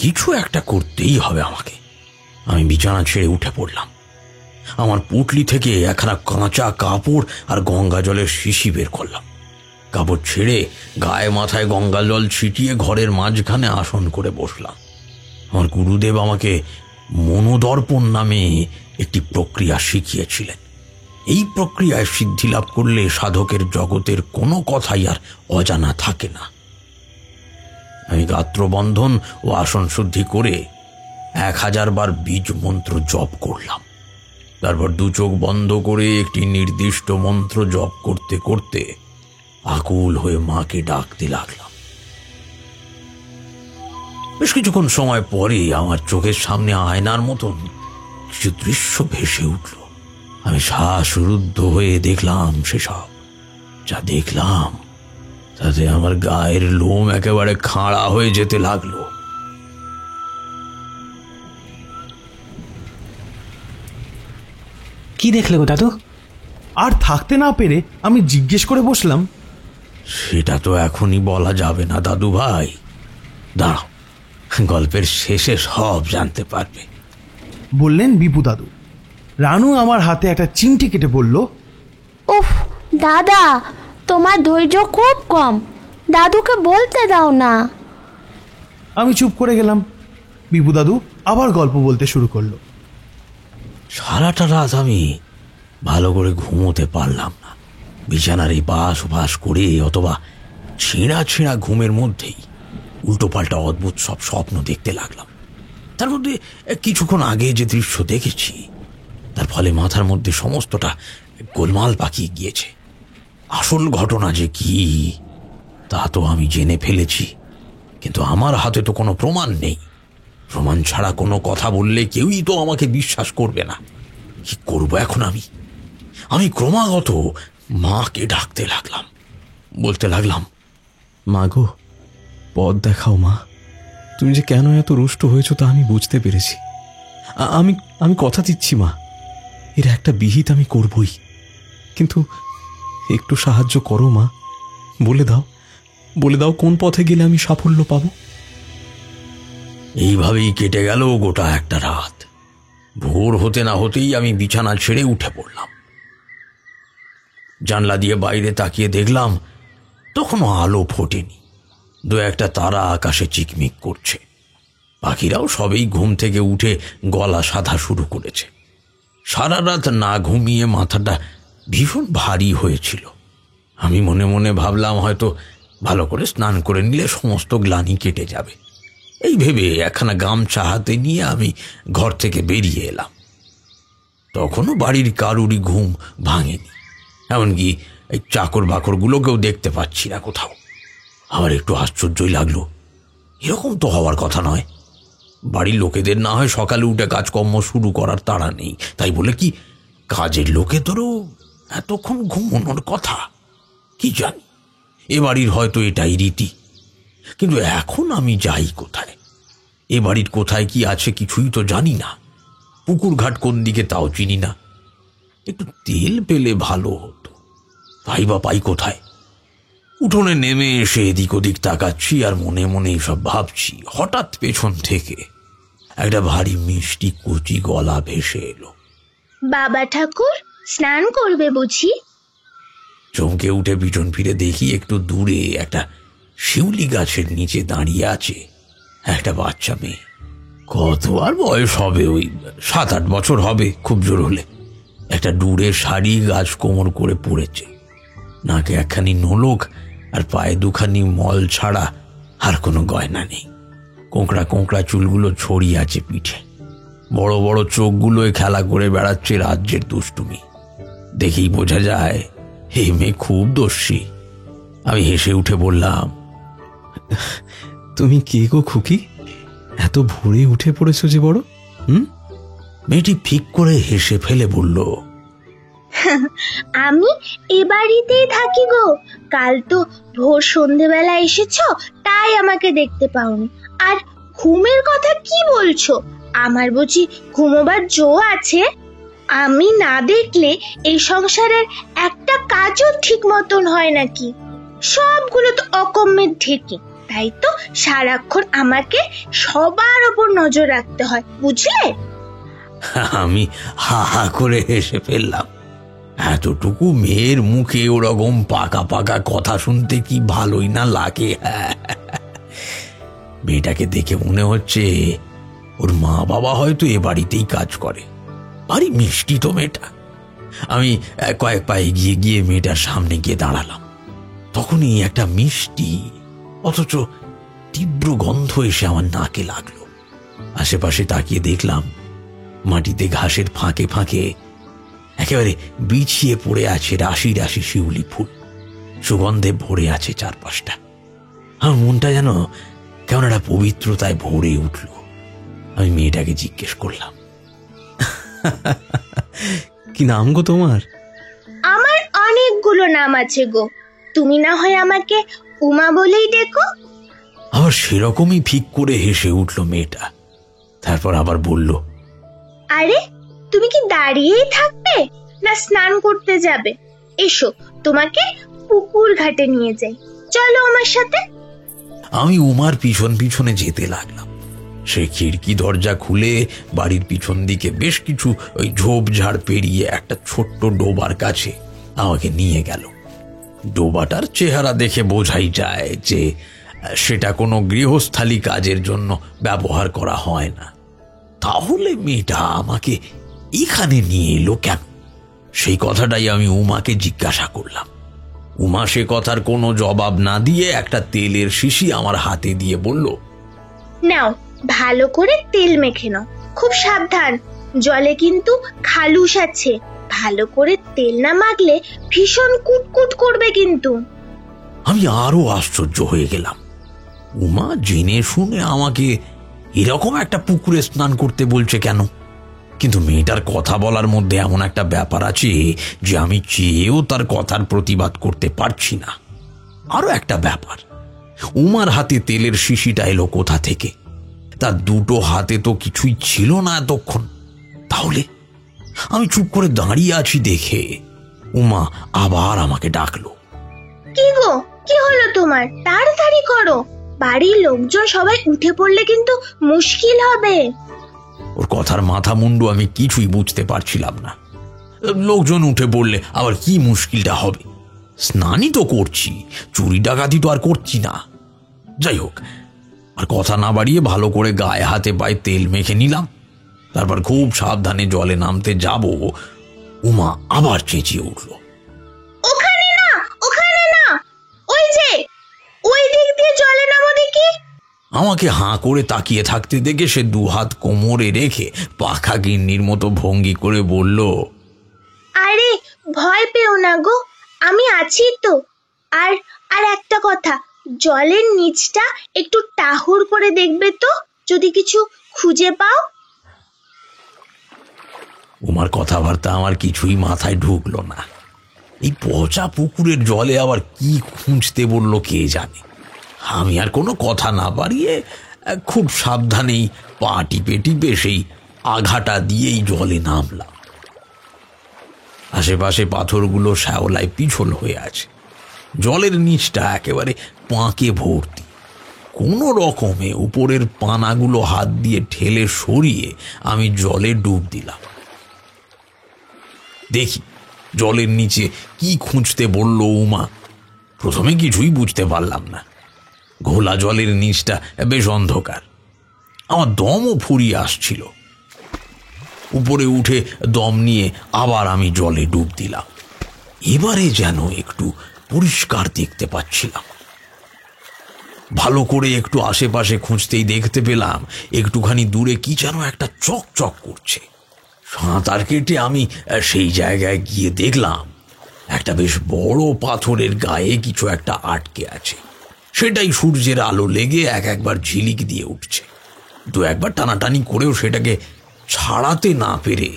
কিছু একটা করতেই হবে আমাকে। আমি বিছানা ছেড়ে উঠে পড়লাম। আমার পুটলি থেকে একখানা কাঁচা কাপড় আর গঙ্গা জলের শিশি বের করলাম। কাপড় ছেড়ে গায়ে মাথায় গঙ্গা জল ছিটিয়ে ঘরের মাঝখানে আসন করে বসলাম। আমার গুরুদেব আমাকে মনোদর্পণ নামে একটি প্রক্রিয়া শিখিয়েছিলেন। এই প্রক্রিয়ায় সিদ্ধি লাভ করলে সাধকের জগতের কোনো কথাই আর অজানা থাকে না। আমি গাত্রবন্ধন ও আসন শুদ্ধি করে 1000 বার বীজ মন্ত্র জপ করলাম। তারপর দু চোখ বন্ধ করে একটি নির্দিষ্ট মন্ত্র জপ করতে করতে আকুল হয়ে মাকে ডাকতে লাগলাম। বেশ কিছুক্ষণ সময় পরে আমার চোখের সামনে আয়নার মতন কিছু দৃশ্য ভেসে উঠল। আমি শ্বাসরুদ্ধ হয়ে দেখলাম সেসব। যা দেখলাম তাতে আমার গায়ের লোম একেবারে খাড়া হয়ে যেতে লাগলো। কি দেখলে গো দাদু? আর থাকতে না পেরে আমি জিজ্ঞেস করে বসলাম, সেটা তো এখনই বলা যাবে না দাদু ভাই, দাঁড়াও, গল্পের শেষে সব জানতে পারবে, বললেন বিপু দাদু। রানু আমার হাতে একটা চিমটি কেটে বলল, উফ দাদা, তোমার ধৈর্য খুব কম, দাদুকে বলতে দাও না। আমি চুপ করে গেলাম। বিপু দাদু আবার গল্প বলতে শুরু করলো। সারাটা রাত আমি ভালো করে ঘুমোতে পারলাম না। বিছানার এই পাশ ওপাশ করে অথবা ছেঁড়া ছেঁড়া ঘুমের মধ্যেই উল্টোপাল্টা অদ্ভুত সব স্বপ্ন দেখতে লাগলাম। তার মধ্যে কিছুক্ষণ আগে যে দৃশ্য দেখেছি তার ফলে মাথার মধ্যে সমস্তটা গোলমাল পাকিয়ে গিয়েছে। আসল ঘটনা যে কি তা তো আমি জেনে ফেলেছি, কিন্তু আমার হাতে তো কোনো প্রমাণ নেই। প্রমাণ ছাড়া কোনো কথা বললে কেউই তো আমাকে বিশ্বাস করবে না। কি করবো এখন আমি ক্রমাগত মাকে ডাকতে লাগলাম, বলতে লাগলাম, মা গো, পথ দেখাও মা। তুমি যে কেন এত রুষ্ট হয়েছো তা আমি বুঝতে পেরেছি। আমি কথা দিচ্ছি মা, এর একটা বিহিত আমি করবই, কিন্তু একটু সাহায্য করো মা। বলে দাও কোন পথে গেলে আমি সাফল্য পাবো। এইভাবেই কেটে গেল গোটা একটা রাত। ভোর হতে না হতেই আমি বিছানা ছেড়ে উঠে পড়লাম। জানলা দিয়ে বাইরে তাকিয়ে দেখলাম তখনও আলো ফোটেনি। দু একটা তারা আকাশে চিকমিক করছে। পাখিরাও সবেই ঘুম থেকে উঠে গলা সাধা শুরু করেছে। সারা রাত না ঘুমিয়ে মাথাটা ভীষণ ভারী হয়েছিল। আমি মনে মনে ভাবলাম হয়তো ভালো করে স্নান করে নিলে সমস্ত গ্লানি কেটে যাবে। এই ভেবে একখানা গামছা হাতে নিয়ে আমি ঘর থেকে বেরিয়ে এলাম। তখনও বাড়ির কারুরই ঘুম ভাঙেনি, এমনকি এই চাকর বাকরগুলোকেও দেখতে পাচ্ছি না কোথাও। আমার একটু আশ্চর্যই লাগলো, এরকম তো হওয়ার কথা নয়। বাড়ির লোকেদের না হয় সকালে উঠে কাজকর্ম শুরু করার তাড়া নেই, তাই বলে কি কাজের লোকেদেরও এতক্ষণ ঘুমানোর কথা? কি জানি, এ বাড়ির হয়তো এটাই রীতি। কিন্তু এখন আমি যাই কোথায়? এ বাড়ির কোথায় কি আছে কিছুই তো জানি না। পুকুর ঘাট কোন দিকে তাও চিনি না। একটু তেল পেলে ভালো হতো, তাই বা পাই কোথায়? উঠোনে নেমে এসে এদিক ওদিক তাকাচ্ছি আর মনে মনে সব ভাবছি। হঠাৎ পেছন থেকে একটা ভারী মিষ্টি কচি গলা ভেসে এলো। বাবা ঠাকুর, স্নান করবে বুঝি? চমকে উঠে পিছন ফিরে দেখি একটু দূরে একটা শিউলি গাছের নিচে দাঁড়িয়ে আছে একটা বাচ্চা মেয়ে। কত আর বয়স হবে, ওই 7-8 বছর হবে খুব জোর হলে। একটা ডুরের শাড়ি গাছ কোমর করে পড়েছে, নাকে একখানি নোলক আর পায়ে দুখানি মল ছাড়া আর কোনো গয়না নেই। কোঁকড়া কোঁকড়া চুলগুলো ছড়িয়ে আছে পিঠে। বড় বড় চোখগুলোয় খেলা করে বেড়াচ্ছে রাজ্যের দুষ্টুমি। দেখেই বোঝা যায় এই মেয়ে খুব দস্যি। আমি হেসে উঠে বললাম, তুমি কে গো খুকি? এত ভোরে উঠে পড়েছো যে বড়? মেয়েটি ফিক করে হেসে ফেলে বলল, আমি এ বাড়িতেই থাকি গো। কাল তো ভোর সন্ধেবেলা এসেছো, তাই আমাকে দেখতে পাওনি। আর ঘুমের কথা কি বলছো? আমার বুঝি ঘুমোবার জো আছে? আমি না দেখলে এই সংসারের একটা কাজও ঠিক মতন হয় নাকি? সবগুলো তো অকম্মের ঢেকে। তাই তো সারাক্ষণ আমাকে সবার ওপর নজর রাখতে হয়, বুঝলে? আমি হা হা করে হেসে ফেললাম। এতটুকু মেয়ের মুখে ওরকম পাকা পাকা কথা শুনতে কি ভালোই না লাগে। মেয়েটাকে দেখে মনে হচ্ছে ওর মা বাবা হয়তো এ বাড়িতেই কাজ করে। ভারী মিষ্টি তো মেয়েটা। আমি কয়েক পা এগিয়ে গিয়ে মেয়েটার সামনে গিয়ে দাঁড়ালাম। তখনই একটা মিষ্টি অথচ তীব্র গন্ধ এসে আমার নাকে লাগলো। আশেপাশে তাকিয়ে দেখলাম মাটিতে ঘাসের ফাঁকে ফাঁকে একেবারে বিছিয়ে পড়ে আছে রাশি রাশি শিউলি ফুল। সুগন্ধে ভরে আছে চারপাশটা। আমার মনটা যেন কেমন একটা পবিত্রতায় ভরে উঠল। আমি মেয়েটাকে জিজ্ঞেস করলাম, কি নাম গো তোমার? আমার অনেকগুলো নাম আছে গো, তুমি না হয় আমাকে উমা বলেই ডেকো। আবার সেরকমই ফিক করে হেসে উঠল মেয়েটা। তারপর আবার বলল, আরে তুমি কি দাঁড়িয়েই থাকবে না স্নান করতে যাবে? এসো, তোমাকে পুকুর ঘাটে নিয়ে যাই, চলো আমার সাথে। আমি উমার পিছন পিছনে যেতে লাগলাম। সে খিড়কি দরজা খুলে বাড়ির পিছন দিকে বেশ কিছু ওই ঝোপঝাড় পেরিয়ে একটা ছোট্ট ডোবার কাছে আমাকে নিয়ে গেল। ডোবাটার চেহারা দেখে বোঝাই যায় যে সেটা কোনো গৃহস্থালী কাজের জন্য ব্যবহার করা হয় না। তাহলে মেয়েটা আমাকে এখানে নিয়ে এলো কেন? সেই কথাটাই আমি উমাকে জিজ্ঞাসা করলাম। উমা সে কথার কোনো জবাব না দিয়ে একটা তেলের শিশি আমার হাতে দিয়ে বলল, নাও ভালো করে তেল মেখে নাও, খুব সাবধান, জলে কিন্তু খালুস আছে, ভালো করে তেল না মাখলে ভীষণ কুটকুট করবে কিন্তু। আমি আরো আশ্চর্য হয়ে গেলাম। উমা জেনে শুনে আমাকে এরকম একটা পুকুরে স্নান করতে বলছে কেন? কিন্তু মেয়েটার কথা বলার মধ্যে এমন একটা ব্যাপার আছে যে আমি চেয়েও তার কথার প্রতিবাদ করতে পারছি না। আরো একটা ব্যাপার, উমার হাতে তেলের শিশিটা এলো কোথা থেকে? তার দুটো হাতে তো কিছুই ছিল না এতক্ষণ। তাহলে আমি চুপ করে দাঁড়িয়ে আছি দেখে উমা আবার আমাকে ডাকলো। কি গো, কি হলো তোমার? তাড়াতাড়ি করো, বাড়ির লোকজন সবাই উঠে পড়লে কিন্তু মুশকিল হবে। ওর কথার মাথা মুন্ডু আমি কিছুই বুঝতে পারছিলাম না। লোকজন উঠে পড়লে আবার কি মুশকিলটা হবে? স্নানই তো করছি, চুরি ডাকাতি তো আর করছি না। যাই হোক, আর কথা না বাড়িয়ে ভালো করে গায়ে হাতে পায়ে তেল মেখে নিলাম। তারপর খুব সাবধানে জলে নামতে যাব, উমা আবার চেঁচিয়ে উঠল, ওখানে না, ওখানে না, ওই যে ওই দিক দিয়ে জলে নামো দেখি। আমাকে হাঁ করে তাকিয়ে থাকতে দেখে সে দুহাত কোমরে রেখে পাখা গিন্নির মতো ভঙ্গি করে বলল, আরে ভয় পেও না গো, আমি আছি তো। আর আর একটা কথা, জলের নিচটা একটু টাহুর করে দেখবে তো, যদি কিছু খুঁজে পাও। উমার কথাবার্তা আমার কিছুই মাথায় ঢুকলো না। এই পচা পুকুরের জলে আবার কি খুঁজতে বললো কে জানে। আমি আর কোনো কথা না বাড়িয়ে খুব সাবধানেই পা টিপে টিপে সেই আঘাটা দিয়েই জলে নামলাম। আশেপাশে পাথরগুলো শ্যাওলায় পিছল হয়ে আছে, জলের নিচটা একেবারে পাঁকে ভর্তি। কোনো রকমে উপরের পানাগুলো হাত দিয়ে ঠেলে সরিয়ে আমি জলে ডুব দিলাম। দেখি জলের নিচে কি খুঁজতে বলল উমা। প্রথমে কিছুই বুঝতে পারলাম না। ঘোলা জলের নিচটা বেশ অন্ধকার, আমার দমও ফুরিয়ে আসছিল। উপরে উঠে দম নিয়ে আবার আমি জলে ডুব দিলাম। এবারে যেন একটু পরিষ্কার দেখতে পাচ্ছিলাম। ভালো করে একটু আশেপাশে খুঁজতেই দেখতে পেলাম একটুখানি দূরে কি যেন একটা চকচক করছে। সাঁতার কেটে আমি সেই জায়গায় গিয়ে দেখলাম একটা বেশ বড় পাথরের গায়ে কিছু একটা আটকে আছে। সেটাই সূর্যের আলো লেগে একবার ঝিলিক দিয়ে উঠছে। দু একবার টানাটানি করেও সেটাকে ছাড়াতে না পেরে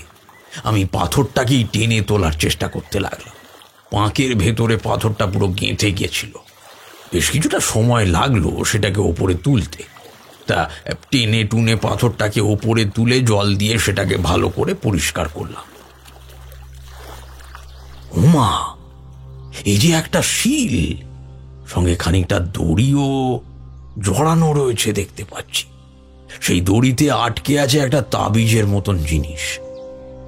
আমি পাথরটাকেই টেনে তোলার চেষ্টা করতে লাগলাম। পাঁকের ভেতরে পাথরটা পুরো গেঁথে গিয়েছিল। বেশ কিছুটা সময় লাগলো সেটাকে ওপরে তুলতে। তা টেনে টুনে পাথরটাকে ওপরে তুলে জল দিয়ে সেটাকে ভালো করে পরিষ্কার করলাম। ওমা, এই যে একটা শিল, সঙ্গে খানিকটা দড়িও জড়ানো রয়েছে দেখতে পাচ্ছি। সেই দড়িতে আটকে আছে একটা তাবিজের মতন জিনিস।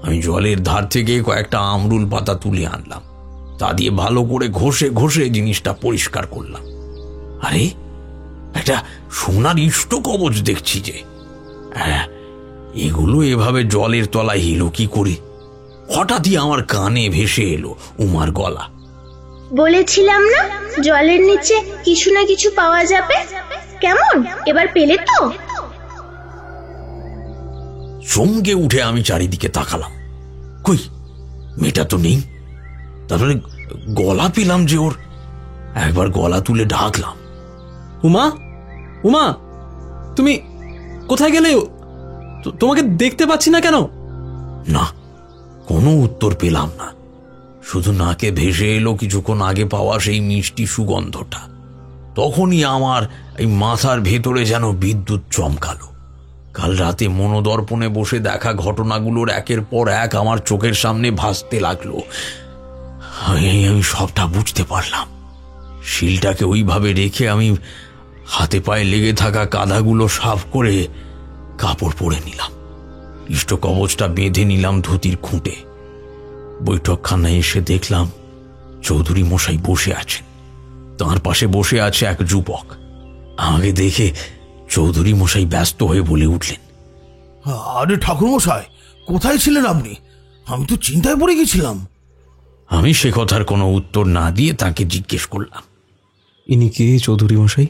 আমি জলের ধার থেকে কয়েকটা আমরুল পাতা তুলে আনলাম, তা দিয়ে ভালো করে ঘষে ঘষে জিনিসটা পরিষ্কার করলাম। আরে একটা সোনার ইষ্ট কবচ দেখছি যে। হ্যাঁ, এগুলো এভাবে জলের তলায় এলো কি করে? হঠাৎই আমার কানে ভেসে এলো উমার গলা। বলেছিলাম না জলের নিচে কিছু না কিছু পাওয়া যাবে। কেমন, এবার পেলে তো? চমকে উঠে আমি চারিদিকে তাকালাম। কই, মেয়েটা তো নেই। তারপরে গলা পেলাম যে ওর। একবার গলা তুলে ডাকলাম, উমা, উমা, তুমি কোথায় গেলে? তোমাকে দেখতে পাচ্ছি না কেন? না, কোনো উত্তর পেলাম না। শুধু নাকে ভেসে এলো কিছুক্ষণ আগে পাওয়া সেই মিষ্টি সুগন্ধটা। তখনই আমার এই মাথার ভেতরে যেন বিদ্যুৎ চমকালো। কাল রাতে মনোদর্পণে বসে দেখা ঘটনাগুলোর একের পর এক আমার চোখের সামনে ভাসতে লাগলো। আমি সবটা বুঝতে পারলাম। শিলটাকে ওইভাবে রেখে আমি হাতে পায়ে লেগে থাকা কাঁদাগুলো সাফ করে কাপড় পরে নিলাম। ইষ্ট কবচটা বেঁধে নিলাম ধুতির খুঁটে। বৈঠকখানায় এসে দেখলাম চৌধুরী মশাই বসে আছেন। তাঁর পাশে বসে আছে এক যুবক। আমাকে দেখে চৌধুরী মশাই ব্যস্ত হয়ে বলে উঠলেন, আরে ঠাকুর মশাই, কোথায় ছিলেন আপনি? আমি তো চিন্তায় পড়ে গেছিলাম। আমি সে কথার কোনো উত্তর না দিয়ে তাকে জিজ্ঞেস করলাম, ইনি কে চৌধুরী মশাই?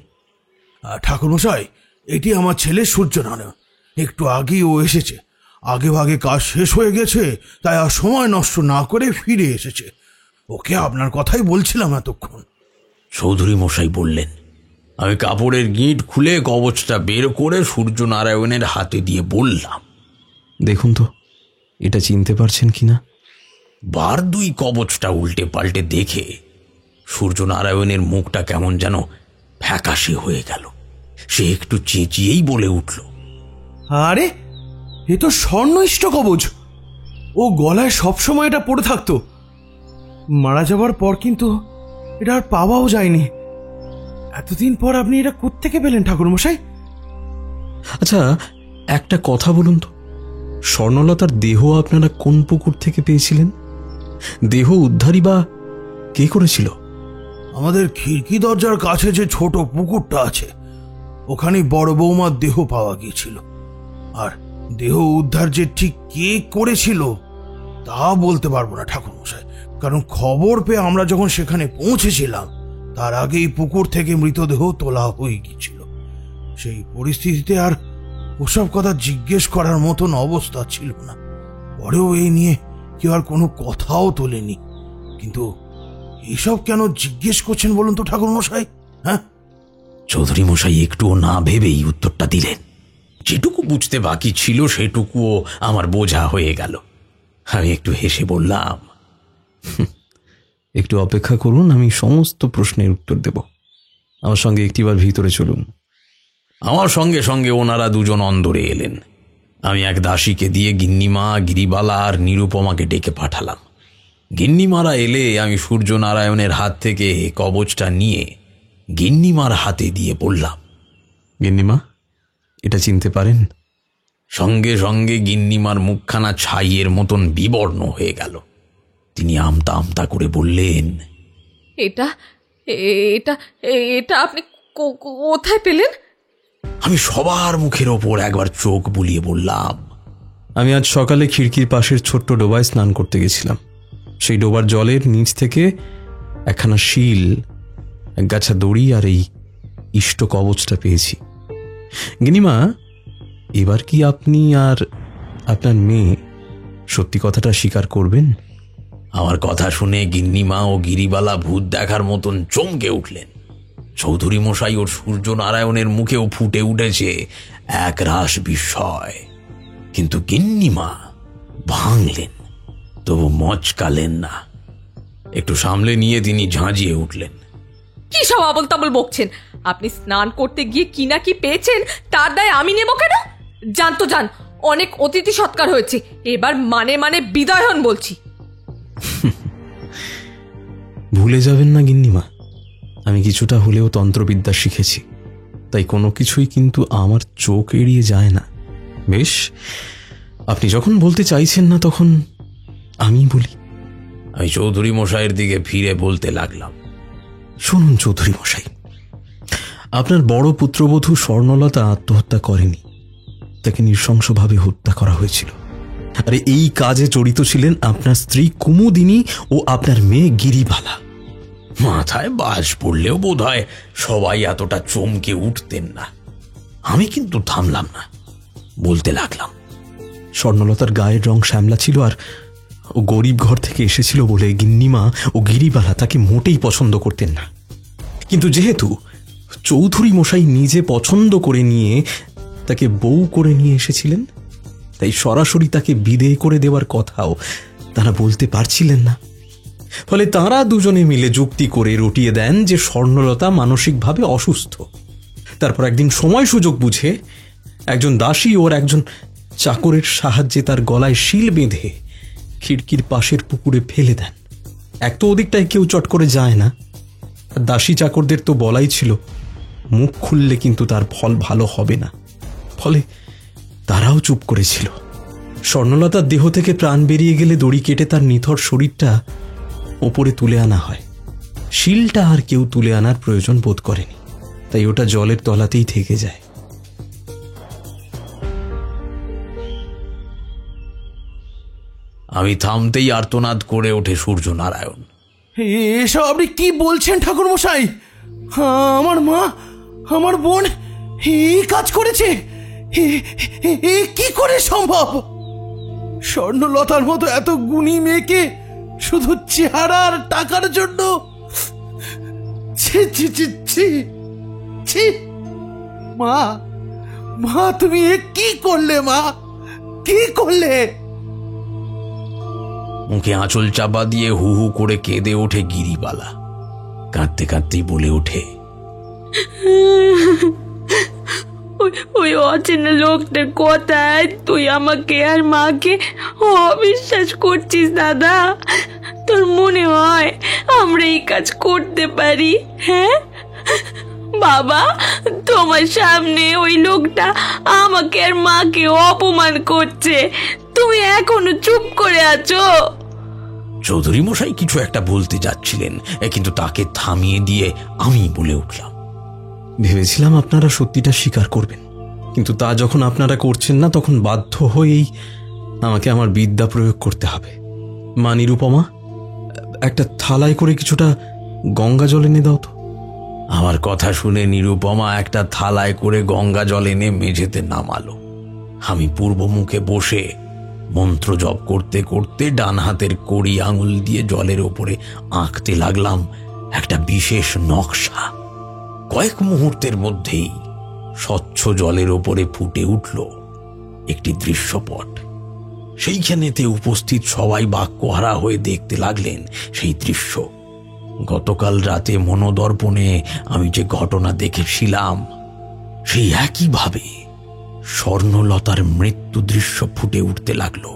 ঠাকুরমশাই, এটি আমার ছেলে সূর্যনারায়ণ। একটু আগেই ও এসেছে। আগে ভাগে কাজ শেষ হয়ে গেছে, তাই আর সময় নষ্ট না করে ফিরে এসেছে। ওকে আপনার কথাই বলছিলাম এতক্ষণ। চৌধুরী মশাই বললেন। আমি কাপড়ের গিঁট খুলে কবচটা বের করে সূর্যনারায়ণের হাতে দিয়ে বললাম, দেখুন তো এটা চিনতে পারছেন কিনা। বার দুই কবচটা উল্টে পাল্টে দেখে সূর্যনারায়ণের মুখটা কেমন যেন ফ্যাকাশে হয়ে গেল। সে একটু চেঁচিয়েই বলে উঠল, আরে এ তো স্বর্ণইষ্ট কবচ। ও গলায় সবসময় এটা পড়ে থাকতো। মারা যাবার পর কিন্তু এটা আর পাওয়াও যায়নি। এতদিন পর আপনি এটা কোত্থেকে পেলেন ঠাকুরমশাই? আচ্ছা একটা কথা বলুন তো, স্বর্ণলতার দেহ আপনারা কোন পুকুর থেকে পেয়েছিলেন? দেহ উদ্ধারই বা কে করেছিল? আমাদের খিড়কি দরজার কাছে যে ছোট পুকুরটা আছে, ওখানে বড় বৌমার দেহ পাওয়া গিয়েছিল। আর দেহ উদ্ধার যে ঠিক কে করেছিল তা বলতে পারবো না ঠাকুরমশাই, কারণ খবর পেয়ে আমরা যখন সেখানে পৌঁছেছিলাম তার আগেই পুকুর থেকে মৃতদেহ তোলা হয়ে গিয়েছিল। সেই পরিস্থিতিতে আর ওসব কথা জিজ্ঞেস করার মতন অবস্থা ছিল না। পরেও এই নিয়ে কেউ আর কোনো কথাও তোলেনি। কিন্তু এসব কেন জিজ্ঞেস করছেন বলুন তো ঠাকুরমশাই? হ্যাঁ, চৌধুরী মশাই একটুও না ভেবেই উত্তরটা দিলেন। যেটুকু বুঝতে বাকি ছিল সেটুকুও আমার বোঝা হয়ে গেল। আমি একটু হেসে বললাম, একটু অপেক্ষা করুন, আমি সমস্ত প্রশ্নের উত্তর দেব। আমার সঙ্গে একটিবার ভিতরে চলুন। আমার সঙ্গে সঙ্গে ওনারা দুজন অন্দরে এলেন। আমি এক দাসীকে দিয়ে গিন্নিমা, গিরিবালা আর নিরুপমাকে ডেকে পাঠালাম। গিন্নিমারা এলে আমি সূর্যনারায়ণের হাত থেকে কবচটা নিয়ে গিন্নিমার হাতে দিয়ে বললাম, গিন্নিমা এটা চিনতে পারেন? সঙ্গে সঙ্গে গিন্নিমার মুখখানা ছাইয়ের মতন বিবর্ণ হয়ে গেল। তিনি আমতা আমতা করে বললেন, এটা এটা এটা আপনি কোথায় পেলেন? আমি সবার মুখের ওপর একবার চোখ বুলিয়ে বললাম, আমি আজ সকালে খিড়কির পাশের ছোট্ট ডোবায় স্নান করতে গেছিলাম। সেই ডোবার জলের নিচ থেকে একখানা শিল, এক গাছা দড়ি আর এই ইষ্ট কবচটা পেয়েছি। গিনিমা, এবার কি আপনি আর আপনার মেয়ে সত্যি কথাটা স্বীকার করবেন? আমার কথা শুনে গিন্নিমা ও গিরিবালা ভূত দেখার মতন চমকে উঠলেন। চৌধুরী মশাই ও সূর্যনারায়ণের মুখেও ফুটে উঠেছে এক রাস বিস্ময়। কিন্তু গিন্নিমা ভাঙলেন, তবু মচকালেন না। একটু সামলে নিয়ে তিনি ঝাঁঝিয়ে উঠলেন, কি সব আবল তাবল বকছেন? আপনি স্নান করতে গিয়ে কি না কি পেয়েছেন, তার দায় আমি নেব কেন? যান তো যান, অনেক অতিথি সৎকার হয়েছে, এবার মানে মানে বিদায় হন বলছি। ভুলে যাবেন না গিন্নিমা, আমি কিছুটা হলেও তন্ত্রবিদ্যা শিখেছি, তাই কোনো কিছুই কিন্তু আমার চোখ এড়িয়ে যায় না। বেশ, আপনি যখন বলতে চাইছেন না তখন আমি বলি। আমি চৌধুরী মশাইয়ের দিকে ফিরে বলতে লাগলাম, শুনুন চৌধুরী মশাই, আপনার বড় পুত্রবধূ স্বর্ণলতা আত্মহত্যা করেনি, তাকে নৃশংসভাবে হত্যা করা হয়েছিল। আর এই কাজে জড়িত ছিলেন আপনার স্ত্রী কুমুদিনী ও আপনার মেয়ে গিরিবালা। মাথায় বাজ পড়লেও বোধ হয় সবাই এতটা চমকে উঠতেন না। আমি কিন্তু থামলাম না, বলতে লাগলাম, স্বর্ণলতার গায়ের রং শ্যামলা ছিল, আর ও গরিব ঘর থেকে এসেছিল বলে গিন্নিমা ও গিরিবালা তাকে মোটেই পছন্দ করতেন না। কিন্তু যেহেতু চৌধুরী মশাই নিজে পছন্দ করে নিয়ে তাকে বউ করে নিয়ে এসেছিলেন, তাই সরাসরি তাকে বিদেয় করে দেওয়ার কথাও তারা বলতে পারছিলেন না। ফলে তারা দুজনে মিলে যুক্তি করে রটিয়ে দেন যে স্বর্ণলতা মানসিকভাবে অসুস্থ। তারপর একদিন সময় সুযোগ বুঝে একজন দাসী ওর একজন চাকরের সাহায্যে তার গলায় শিল বেঁধে খিড়কির পাশের পুকুরে ফেলে দেন। এক তো ওদিকটায় কেউ চট করে যায় না, আর দাসী চাকরদের তো বলাই ছিল মুখ খুললে কিন্তু তার ফল ভালো হবে না। ফলে তারাও চুপ করেছিল। স্বর্ণলতার দেহ থেকে প্রাণ বেরিয়ে গেলে দড়ি কেটে তার নিথর শরীরটা ওপরে তুলে আনা হয়। শিলটা আর কেউ তুলে আনার প্রয়োজন বোধ করেনি, তাই ওটা জলের তলাতেই থেকে যায়। আমি থামতেই আর্তনাদ করে ওঠে সূর্যনারায়ণ। এসব আপনি কি বলছেন ঠাকুরমশাই? আমার মা, আমার বোন এই কাজ করেছে? কি করে সম্ভব? স্বর্ণলতার মতো এত গুণী মেয়েকে শুধু চেহারা আর টাকার জন্য? ছি ছি ছি ছি ছি! মা, মা তুমি এ কি করলে? মা, কি করলে? মুখে আঁচল চাপা দিয়ে হু হু করে কেঁদে ওঠে গিরিবালা। কাঁদতে কাঁদতেই বলে ওঠে, ওই অচেনা লোকটার কথায় তুই আমাকে আর মাকে অবিশ্বাস করছিস দাদা? তোর মনে হয় আমরা এই কাজ করতে পারি? হ্যাঁ বাবা, তোমার সামনে ওই লোকটা আমাকে আর মাকে অপমান করছে, তুমি এখনো চুপ করে আছো? চৌধুরী মশাই কিছু একটা বলতে যাচ্ছিলেন, কিন্তু তাকে থামিয়ে দিয়ে আমি বলে উঠলাম, ভেবেছিলাম আপনারা সত্যিটা স্বীকার করবেন, কিন্তু তা যখন আপনারা করছেন না, তখন বাধ্য হয়েই আমাকে আমার বিদ্যা প্রয়োগ করতে হবে। মা নিরুপমা, একটা থালায় করে কিছুটা গঙ্গা জল এনে দাও তো। আমার কথা শুনে নিরুপমা একটা থালায় করে গঙ্গা জল এনে মেঝেতে নামালো। আমি পূর্ব মুখে বসে মন্ত্র জপ করতে করতে ডান হাতের কড়ি আঙুল দিয়ে জলের ওপরে আঁকতে লাগলাম একটা বিশেষ নকশা। কয়েক মুহূর্তের মধ্যেই স্বচ্ছ জলের ওপরে ফুটে উঠল একটি দৃশ্যপট। সেইখানেতে উপস্থিত সবাই বাক্যহারা হয়ে দেখতে লাগলেন সেই দৃশ্য। গতকাল রাতে মনোদর্পণে আমি যে ঘটনা দেখেছিলাম, সেই একইভাবে স্বর্ণলতার মৃত্যু দৃশ্য ফুটে উঠতে লাগলো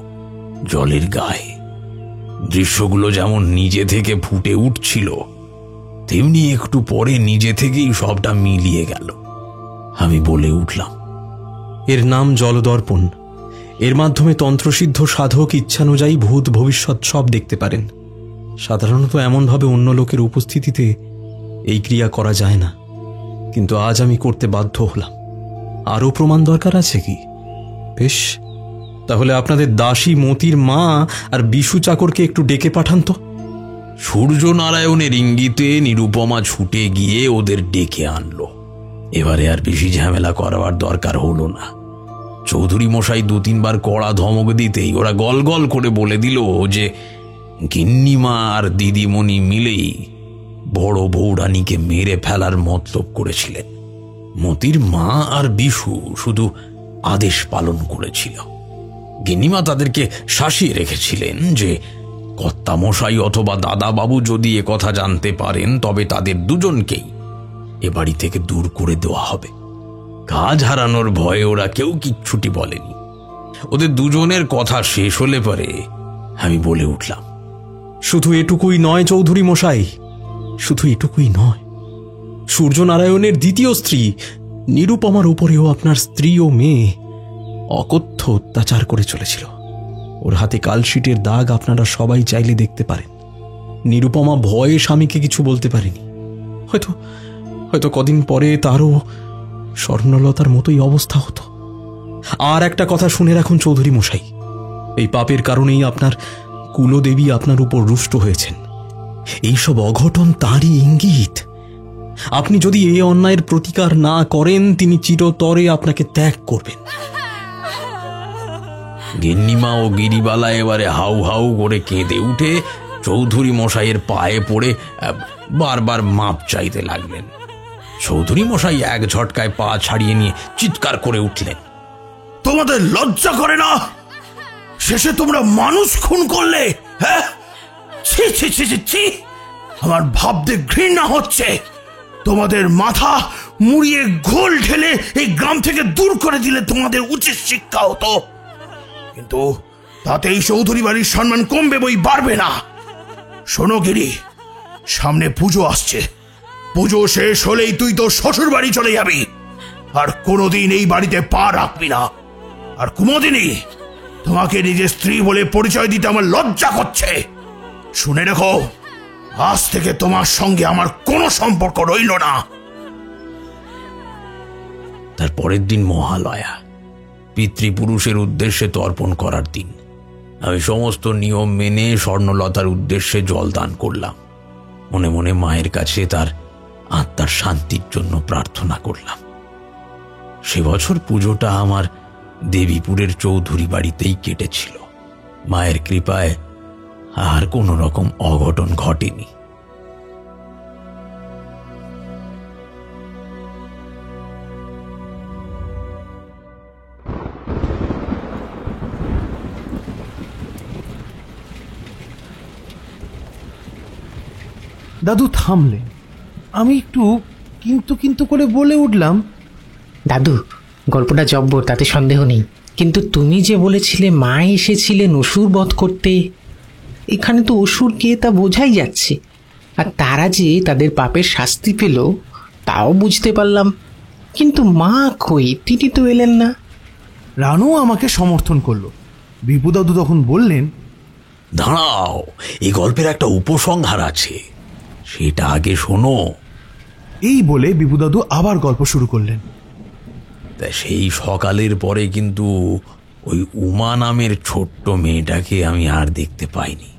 জলের গায়ে। দৃশ্যগুলো যেমন নিজে থেকে ফুটে উঠছিল, তেমনি একটু পরে নিজে থেকেই সবটা মিলিয়ে গেল। আমি বলে উঠলাম, এর নাম জলদর্পণ। এর মাধ্যমে তন্ত্রসিদ্ধ সাধক ইচ্ছানুযায়ী ভূত ভবিষ্যৎ সব দেখতে পারেন। সাধারণত এমনভাবে অন্য লোকের উপস্থিতিতে এই ক্রিয়া করা যায় না, কিন্তু আজ আমি করতে বাধ্য হলাম। আরও প্রমাণ দরকার আছে কি? বেশ, তাহলে আপনাদের দাসী মতির মা আর বিশু চাকরকে একটু ডেকে পাঠান তো। সূর্যনারায়ণের ইঙ্গিতে নিরুপমা ছুটে গিয়ে ওদের ডেকে আনলো। এবারে আর বেশি ঝামেলা করার দরকার হলো না। চৌধুরী মশাই 2-3 বার কড়া ধমক দিতেই ওরা গল গল করে বলে দিল যে গিন্নিমা আর দিদিমণি মিলেই বড় বৌরানীকে মেরে ফেলার মতলব করেছিলেন। মতির মা আর বিশু শুধু আদেশ পালন করেছিল। গিন্নিমা তাদেরকে শাসিয়ে রেখেছিলেন যে কর্তামশাই অথবা দাদাবাবু যদি এ কথা জানতে পারেন, তবে তাদের দুজনকেই এ বাড়ি থেকে দূর করে দেওয়া হবে। কাজ হারানোর ভয়ে ওরা কেউ কিচ্ছুটি বলেনি। ওদের দুজনের কথা শেষ হলে পরে আমি বলে উঠলাম, শুধু এটুকুই নয় চৌধুরী মশাই, শুধু এটুকুই নয়, সূর্যনারায়ণের দ্বিতীয় স্ত্রী নিরুপমার উপরেও আপনার স্ত্রী ও মেয়ে অকথ্য অত্যাচার করে চলেছিল। ওর হাতে কালশিটের দাগ আপনারা সবাই চাইলে দেখতে পারেন। নিরুপমা ভয়ে স্বামীকে কিছু বলতে পারেনি। হয়তো হয়তো কদিন পরে তারও স্বর্ণলতার মতোই অবস্থা হতো। আর একটা কথা শুনে রাখুন চৌধুরী মশাই, এই পাপের কারণেই আপনার কুলদেবী আপনার উপর রুষ্ট হয়েছেন। এইসব অঘটন তারই ইঙ্গিত। আপনি যদি এই অন্যায়ের প্রতিকার না করেন, তিনি চিরতরে আপনাকে ত্যাগ করবেন। গিন্নিমা ও গিরিবালা এবারে হাউ হাউ করে কেঁদে উঠে চৌধুরী মশাইয়ের পায়ে পড়ে বারবার মাপ চাইতে লাগলেন। চৌধুরী মশাই এক ঝটকায় পা ছাড়িয়ে নিয়ে চিৎকার করে উঠলেন, তোমাদের লজ্জা করে না? শেষে তোমরা মানুষ খুন করলে, হ্যাঁ? ছি ছি ছি ছি ছি! আমার ভাবতে ঘৃণা হচ্ছে। তোমাদের মাথা মুড়িয়ে ঘোল ঢেলে এই গ্রাম থেকে দূর করে দিলে তোমাদের উচিত শিক্ষা হতো, কিন্তু তাতে এই চৌধুরী বাড়ির সম্মান কমবে বই বাড়বে না। শোনো গিরি, সামনে পুজো আসছে। পুজো শেষ হলেই তুই তোর শ্বশুর বাড়ি চলে যাবি, আর কোনোদিন এই বাড়িতে পা রাখবি না। আর কুমোদিনী, তোমাকে নিজের স্ত্রী বলে পরিচয় দিতে আমার লজ্জা করছে। শুনে রেখো, আজ থেকে তোমার সঙ্গে আমার কোনো সম্পর্ক রইল না। তার পরের দিন মহালয়া, পিতৃপুরুষের উদ্দেশ্যে তর্পণ করার দিন। আমি সমস্ত নিয়ম মেনে স্বর্ণলতার উদ্দেশ্যে জল দান করলাম। মনে মনে মায়ের কাছে তার আত্মার শান্তির জন্য প্রার্থনা করলাম। সে বছর পুজোটা আমার দেবীপুরের চৌধুরী বাড়িতেই কেটেছিল। মায়ের কৃপায় আর কোনো রকম অঘটন ঘটেনি। দাদু থামলেন। আমি একটু কিন্তু কিন্তু করে বলে উঠলাম, দাদু, গল্পটা জব্বর, তাতে সন্দেহ নেই, কিন্তু তুমি যে বলেছিলে মা এসেছিলেন অসুর বধ করতে, এখানে তো অসুর কে তা বোঝাই যাচ্ছে, আর তারা যে তাদের পাপের শাস্তি পেল তাও বুঝতে পারলাম, কিন্তু মা কই, তিনি তো এলেন না। রানু আমাকে সমর্থন করলো। বিপু দাদু তখন বললেন, দাঁড়াও, এই গল্পের একটা উপসংহার আছে, সেটা আগে শোনো। এই বলে বিপু দাদু আবার গল্প শুরু করলেন। তা সেই সকালের পরে কিন্তু ওই উমা নামের ছোট্ট মেয়েটাকে আমি আর দেখতে পাইনি।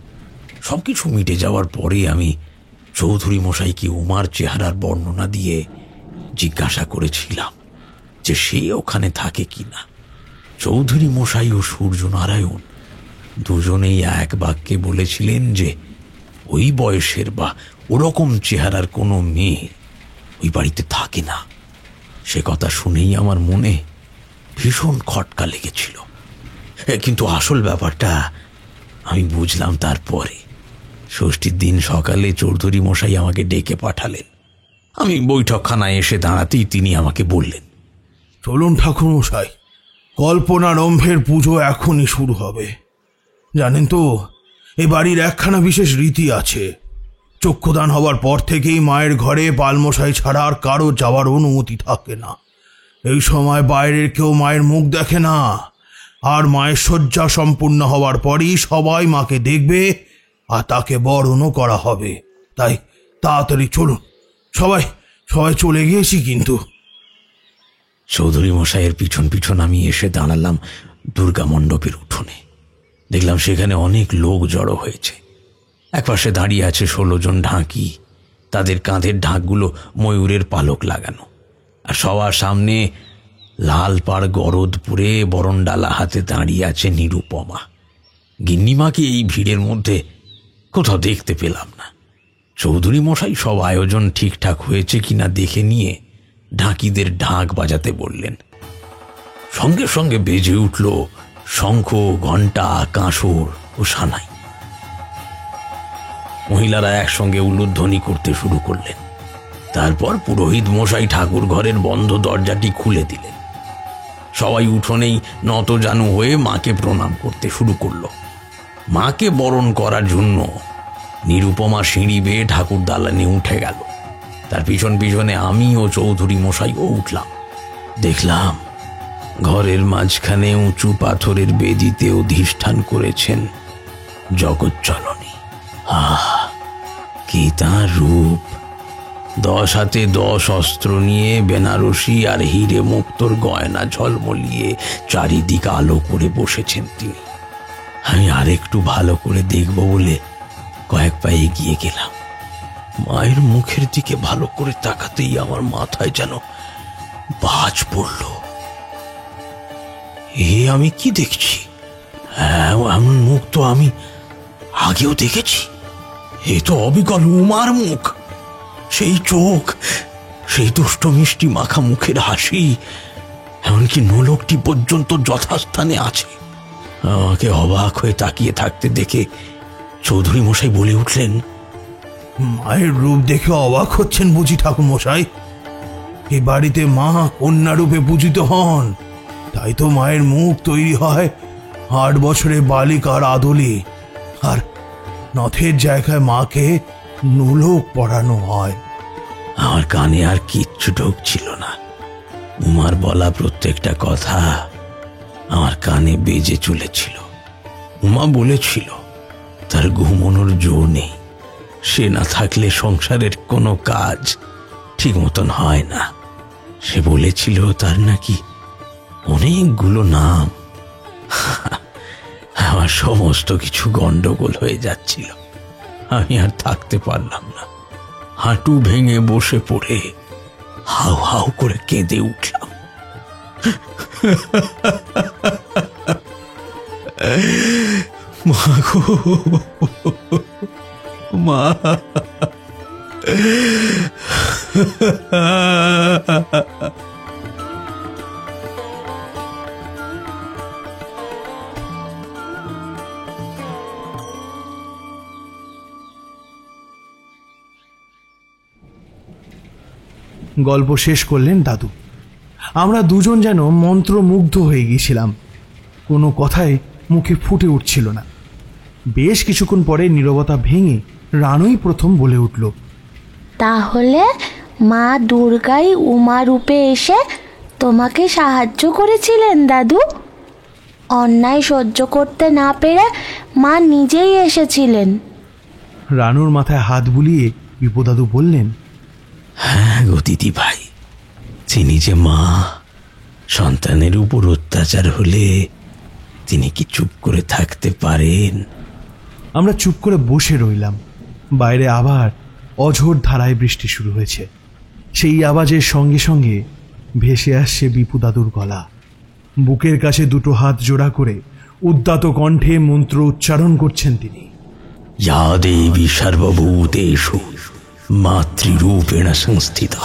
সবকিছু মিটে যাওয়ার পরে আমি চৌধুরী মশাইকে উমার চেহারার বর্ণনা দিয়ে জিজ্ঞাসা করেছিলাম যে সে ওখানে থাকে কিনা। চৌধুরী মশাই ও সূর্যনারায়ণ দুজনেই এক বাক্যে বলেছিলেন যে ওই বয়সের বা ওরকম চেহারার কোনো মেয়ে ওই বাড়িতে থাকে না। সে কথা শুনেই আমার মনে ভীষণ খটকা লেগেছিল, কিন্তু আসল ব্যাপারটা আমি বুঝলাম তারপরে। ষষ্ঠীর দিন সকালে চৌধুরী মশাই আমাকে ডেকে পাঠালেন। আমি বৈঠকখানায় এসে দাঁড়াতেই তিনি আমাকে বললেন, চলুন ঠাকুর মশাই, কল্পনারম্ভের পুজো এখনই শুরু হবে। জানেন তো, এ বাড়ির একখানা বিশেষ রীতি আছে। চক্ষুদান হবার পর থেকেই মায়ের ঘরে পালমশাই ছাড়া আর কারো যাওয়ার অনুমতি থাকে না। এই সময় বাইরের কেউ মায়ের মুখ দেখে না, আর মায়ের শয্যা সম্পূর্ণ হওয়ার পরই সবাই মাকে দেখবে আর তাকে বরণও করা হবে। তাই তাড়াতাড়ি চলুন, সবাই সবাই চলে গিয়েছি কিন্তু। চৌধুরী মশাইয়ের পিছন পিছন আমি এসে দাঁড়ালাম দুর্গা মণ্ডপের উঠোনে। দেখলাম সেখানে অনেক লোক জড়ো হয়েছে। একপাশে দাঁড়িয়ে আছে 16 জন ঢাকি, তাদের কাঁধের ঢাকগুলো ময়ূরের পালক লাগানো, আর সবার সামনে লাল পাড় গরদ পরে বরণডালা হাতে দাঁড়িয়ে আছে নিরুপমা। গিন্নিমাকে এই ভিড়ের মধ্যে কোথাও দেখতে পেলাম না। চৌধুরী মশাই সব আয়োজন ঠিকঠাক হয়েছে কিনা দেখে নিয়ে ঢাকিদের ঢাক বাজাতে বললেন। সঙ্গে সঙ্গে বেজে উঠল শঙ্খ, ঘণ্টা, কাঁসর ও সানাই। মহিলারা একসঙ্গে উলুধ্বনি করতে শুরু করলেন। তারপর পুরোহিত মশাই ঠাকুর ঘরের বন্ধ দরজাটি খুলে দিলেন। সবাই উঠোনেই নতজানু হয়ে মাকে প্রণাম করতে শুরু করল। মাকে বরণ করার জন্য নিরুপমা সিঁড়ি বেয়ে ঠাকুর দালানে উঠে গেল। তার পিছন পিছনে আমি ও চৌধুরী মশাইও উঠলাম। দেখলাম ঘরের মাঝখানে উঁচু পাথরের বেদিতে অধিষ্ঠান করেছেন জগজ্জননী। আহ, কি তাঁর রূপ! 10 হাতে 10 অস্ত্র নিয়ে বেনারসি আর হিরে মুক্তোর গয়না ঝলমলিয়ে চারিদিক আলো করে বসেছেন তিনি। আমি আরেকটু ভালো করে দেখব বলে কয়েক পা এগিয়ে গেলাম। মায়ের মুখের দিকে ভালো করে তাকাতেই আমার মাথায় যেন বাজ পড়ল। আমি কি দেখছি? এমন মুখ তো আমি আগেও দেখেছি। এ তো অবিকল উমার মুখ। সেই চোখ, সেই দুষ্ট মিষ্টি মাখা মুখের হাসি, এমনকি নোলকটি পর্যন্ত যথাস্থানে আছে। আমাকে অবাক হয়ে তাকিয়ে থাকতে দেখে চৌধুরী মশাই বলে উঠলেন, মায়ের রূপ দেখে অবাক হচ্ছেন বুঝি ঠাকুর মশাই? এ বাড়িতে মা কন্যা রূপে পূজিত হন, তাই তো মায়ের মুখ তৈরি হয় 8 বছরের বালিকার আদলে, আর নথের জায়গায় মাকে নোলক পরানো হয়। আমার কানে আর কিচ্ছু ঢুকছিল না। উমার বলা প্রত্যেকটা কথা আমার কানে বেজে চলেছিল। উমা বলেছিল তার ঘুমানোর জো নেই, সে না থাকলে সংসারের কোনো কাজ ঠিক মতন হয় না। সে বলেছিল তার নাকি অনেকগুলো নাম। আমার সমস্ত কিছু গন্ডগোল হয়ে যাচ্ছিল। আমি আর থাকতে পারলাম না, হাঁটু ভেঙে বসে পড়ে হাউ হাউ করে কেঁদে উঠলাম। মা গো, মা। গল্প শেষ করলেন দাদু। আমরা দুজন যেন মন্ত্রমুগ্ধ হয়ে গিয়েছিলাম। কোনো কথাই মুখে ফুটে উঠছিল না। বেশ কিছুক্ষণ পরে নীরবতা ভেঙে রানুই প্রথম বলে উঠল, তাহলে মা দুর্গাই উমা রূপে এসে তোমাকে সাহায্য করেছিলেন দাদু? অন্যায় সহ্য করতে না পেরে মা নিজেই এসেছিলেন। রানুর মাথায় হাত বুলিয়ে বিপুদাদু বললেন, হ্যাঁ গো দিদি ভাই, তিনি যে মা, সন্তানের উপর অত্যাচার হলে তিনি কি চুপ করে থাকতে পারেন? আমরা চুপ করে বসে রইলাম। বাইরে আবার অঝোর ধারায় বৃষ্টি শুরু হয়েছে। সেই আওয়াজের সঙ্গে সঙ্গে ভেসে আসছে বিপুদাদুর গলা। বুকের কাছে দুটো হাত জোড়া করে উদ্দাত কণ্ঠে মন্ত্র উচ্চারণ করছেন তিনি। ইয়া দেবী সর্বভূতেষু মাতৃরূপেণ সংস্থিতা,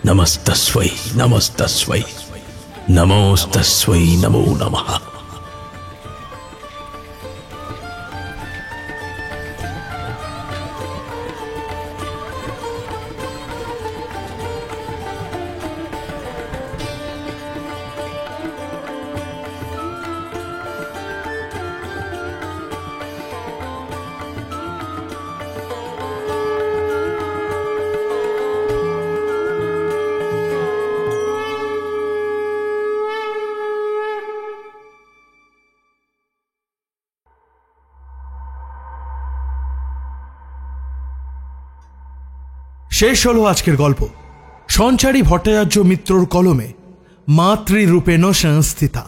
নমস্তস্मै নমস্তস্मै নমস্তস্मै নমো নমঃ। শেষ হলো আজকের গল্প। সঞ্চারী ভট্টাচার্য মিত্রর কলমে মাতৃরূপেণ সংস্থিতা।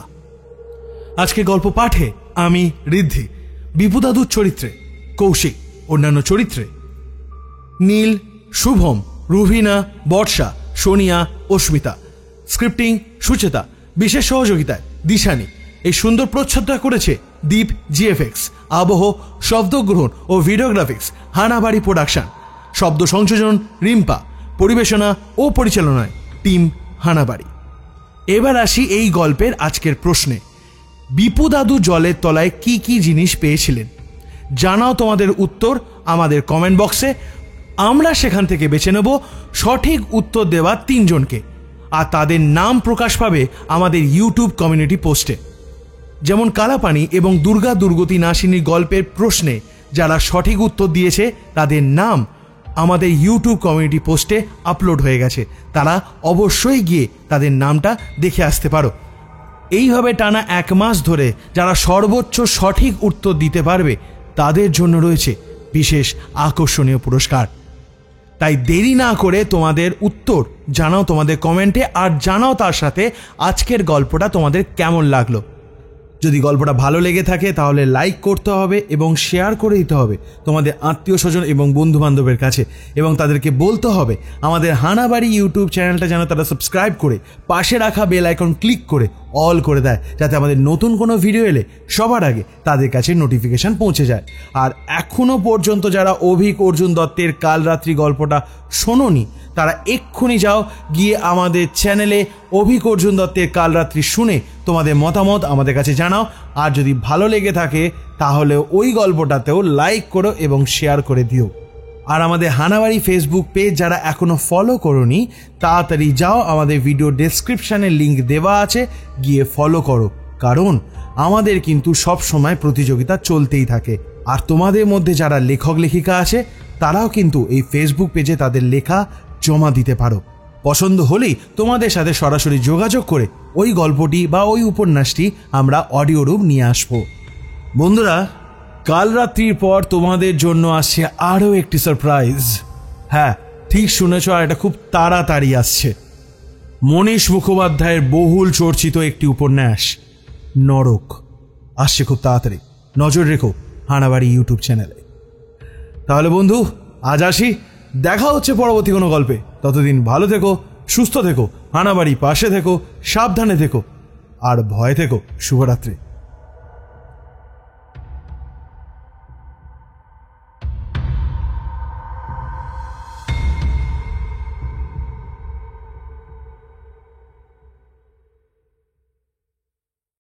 আজকের গল্প পাঠে আমি ঋদ্ধি, বিপুদাদুর চরিত্রে কৌশিক, অন্যান্য চরিত্রে নীল, শুভম, রুভিনা, বর্ষা, সোনিয়া, অস্মিতা। স্ক্রিপ্টিং সুচেতা, বিশেষ সহযোগিতায় দিশানি। এই সুন্দর প্রচ্ছদটা করেছে দীপ জিএফএক্স। আবহ, শব্দগ্রহণ ও ভিডিওগ্রাফিক্স হানাবাড়ি প্রোডাকশন। শব্দ সংযোজন রিম্পা। পরিবেশনা ও পরিচালনায় টিম হানাবাড়ি। এবার আসি এই গল্পের আজকের প্রশ্নে। বিপুদাদু জলের তলায় কি কি জিনিস পেয়েছিলেন? জানাও তোমাদের উত্তর আমাদের কমেন্ট বক্সে। আমরা সেখান থেকে বেছে নেব সঠিক উত্তর দেওয়া 3 জনকে, আর তাদের নাম প্রকাশ পাবে আমাদের ইউটিউব কমিউনিটি পোস্টে। যেমন কালাপানি এবং দুর্গা দুর্গতি নাশিনীর গল্পের প্রশ্নে যারা সঠিক উত্তর দিয়েছে তাদের নাম আমাদের ইউটিউব কমিউনিটি পোস্টে আপলোড হয়ে গেছে। তারা অবশ্যই গিয়ে তাদের নামটা দেখে আসতে পারো। এইভাবে টানা 1 মাস ধরে যারা সর্বোচ্চ সঠিক উত্তর দিতে পারবে তাদের জন্য রয়েছে বিশেষ আকর্ষণীয় পুরস্কার। তাই দেরি না করে তোমাদের উত্তর জানাও তোমাদের কমেন্টে, আর জানাও তার সাথে আজকের গল্পটা তোমাদের কেমন লাগলো। যদি গল্পটা ভালো লেগে থাকে তাহলে লাইক করতে হবে এবং শেয়ার করে দিতে হবে তোমাদের আত্মীয় স্বজন এবং বন্ধু বান্ধবের কাছে, এবং তাদেরকে বলতে হবে আমাদের হানাবাড়ি ইউটিউব চ্যানেলটা যেন তারা সাবস্ক্রাইব করে পাশে রাখা বেল আইকন ক্লিক করে অল করে দেয়, যাতে আমাদের নতুন কোনো ভিডিও এলে সবার আগে তাদের কাছে নোটিফিকেশান পৌঁছে যায়। আর এখনও পর্যন্ত যারা অভিক অর্জুন দত্তের কাল রাত্রি গল্পটা শোনোনি তারা এক্ষুনি যাও, গিয়ে আমাদের চ্যানেলে অভিক অর্জুন দত্তের কাল রাত্রি শুনে তোমাদের মতামত আমাদের কাছে জানাও। আর যদি ভালো লেগে থাকে তাহলে ওই গল্পটাতেও লাইক করো এবং শেয়ার করে দিও। আর আমাদের হানাবাড়ি ফেসবুক পেজ যারা এখনও ফলো করোনি তাড়াতাড়ি যাও, আমাদের ভিডিও ডেসক্রিপশানে লিঙ্ক দেওয়া আছে, গিয়ে ফলো করো। কারণ আমাদের কিন্তু সব সময় প্রতিযোগিতা চলতেই থাকে। আর তোমাদের মধ্যে যারা লেখক লেখিকা আছে তারাও কিন্তু এই ফেসবুক পেজে তাদের লেখা জমা দিতে পারো। পছন্দ হলেই তোমাদের সাথে সরাসরি যোগাযোগ করে ওই গল্পটি বা ওই উপন্যাসটি আমরা অডিও রূপ নিয়ে আসব। বন্ধুরা, কাল রাত্রির পর তোমাদের জন্য আসছে আরও একটি সারপ্রাইজ। হ্যাঁ, ঠিক শুনেছ, আর এটা খুব তাড়াতাড়ি আসছে। মনীশ মুখোপাধ্যায়ের বহুল চর্চিত একটি উপন্যাস নরক। আসছে খুব তাড়াতাড়ি। নজর রেখো হানাবাড়ি ইউটিউব চ্যানেলে। তাহলে বন্ধু আজ আসি, দেখা হচ্ছে পরবর্তী কোনো গল্পে। ততদিন ভালো থেকো, সুস্থ থেকো, হানাবাড়ি পাশে থেকো, সাবধানে থেকো আর ভয় থেকো। শুভরাত্রি।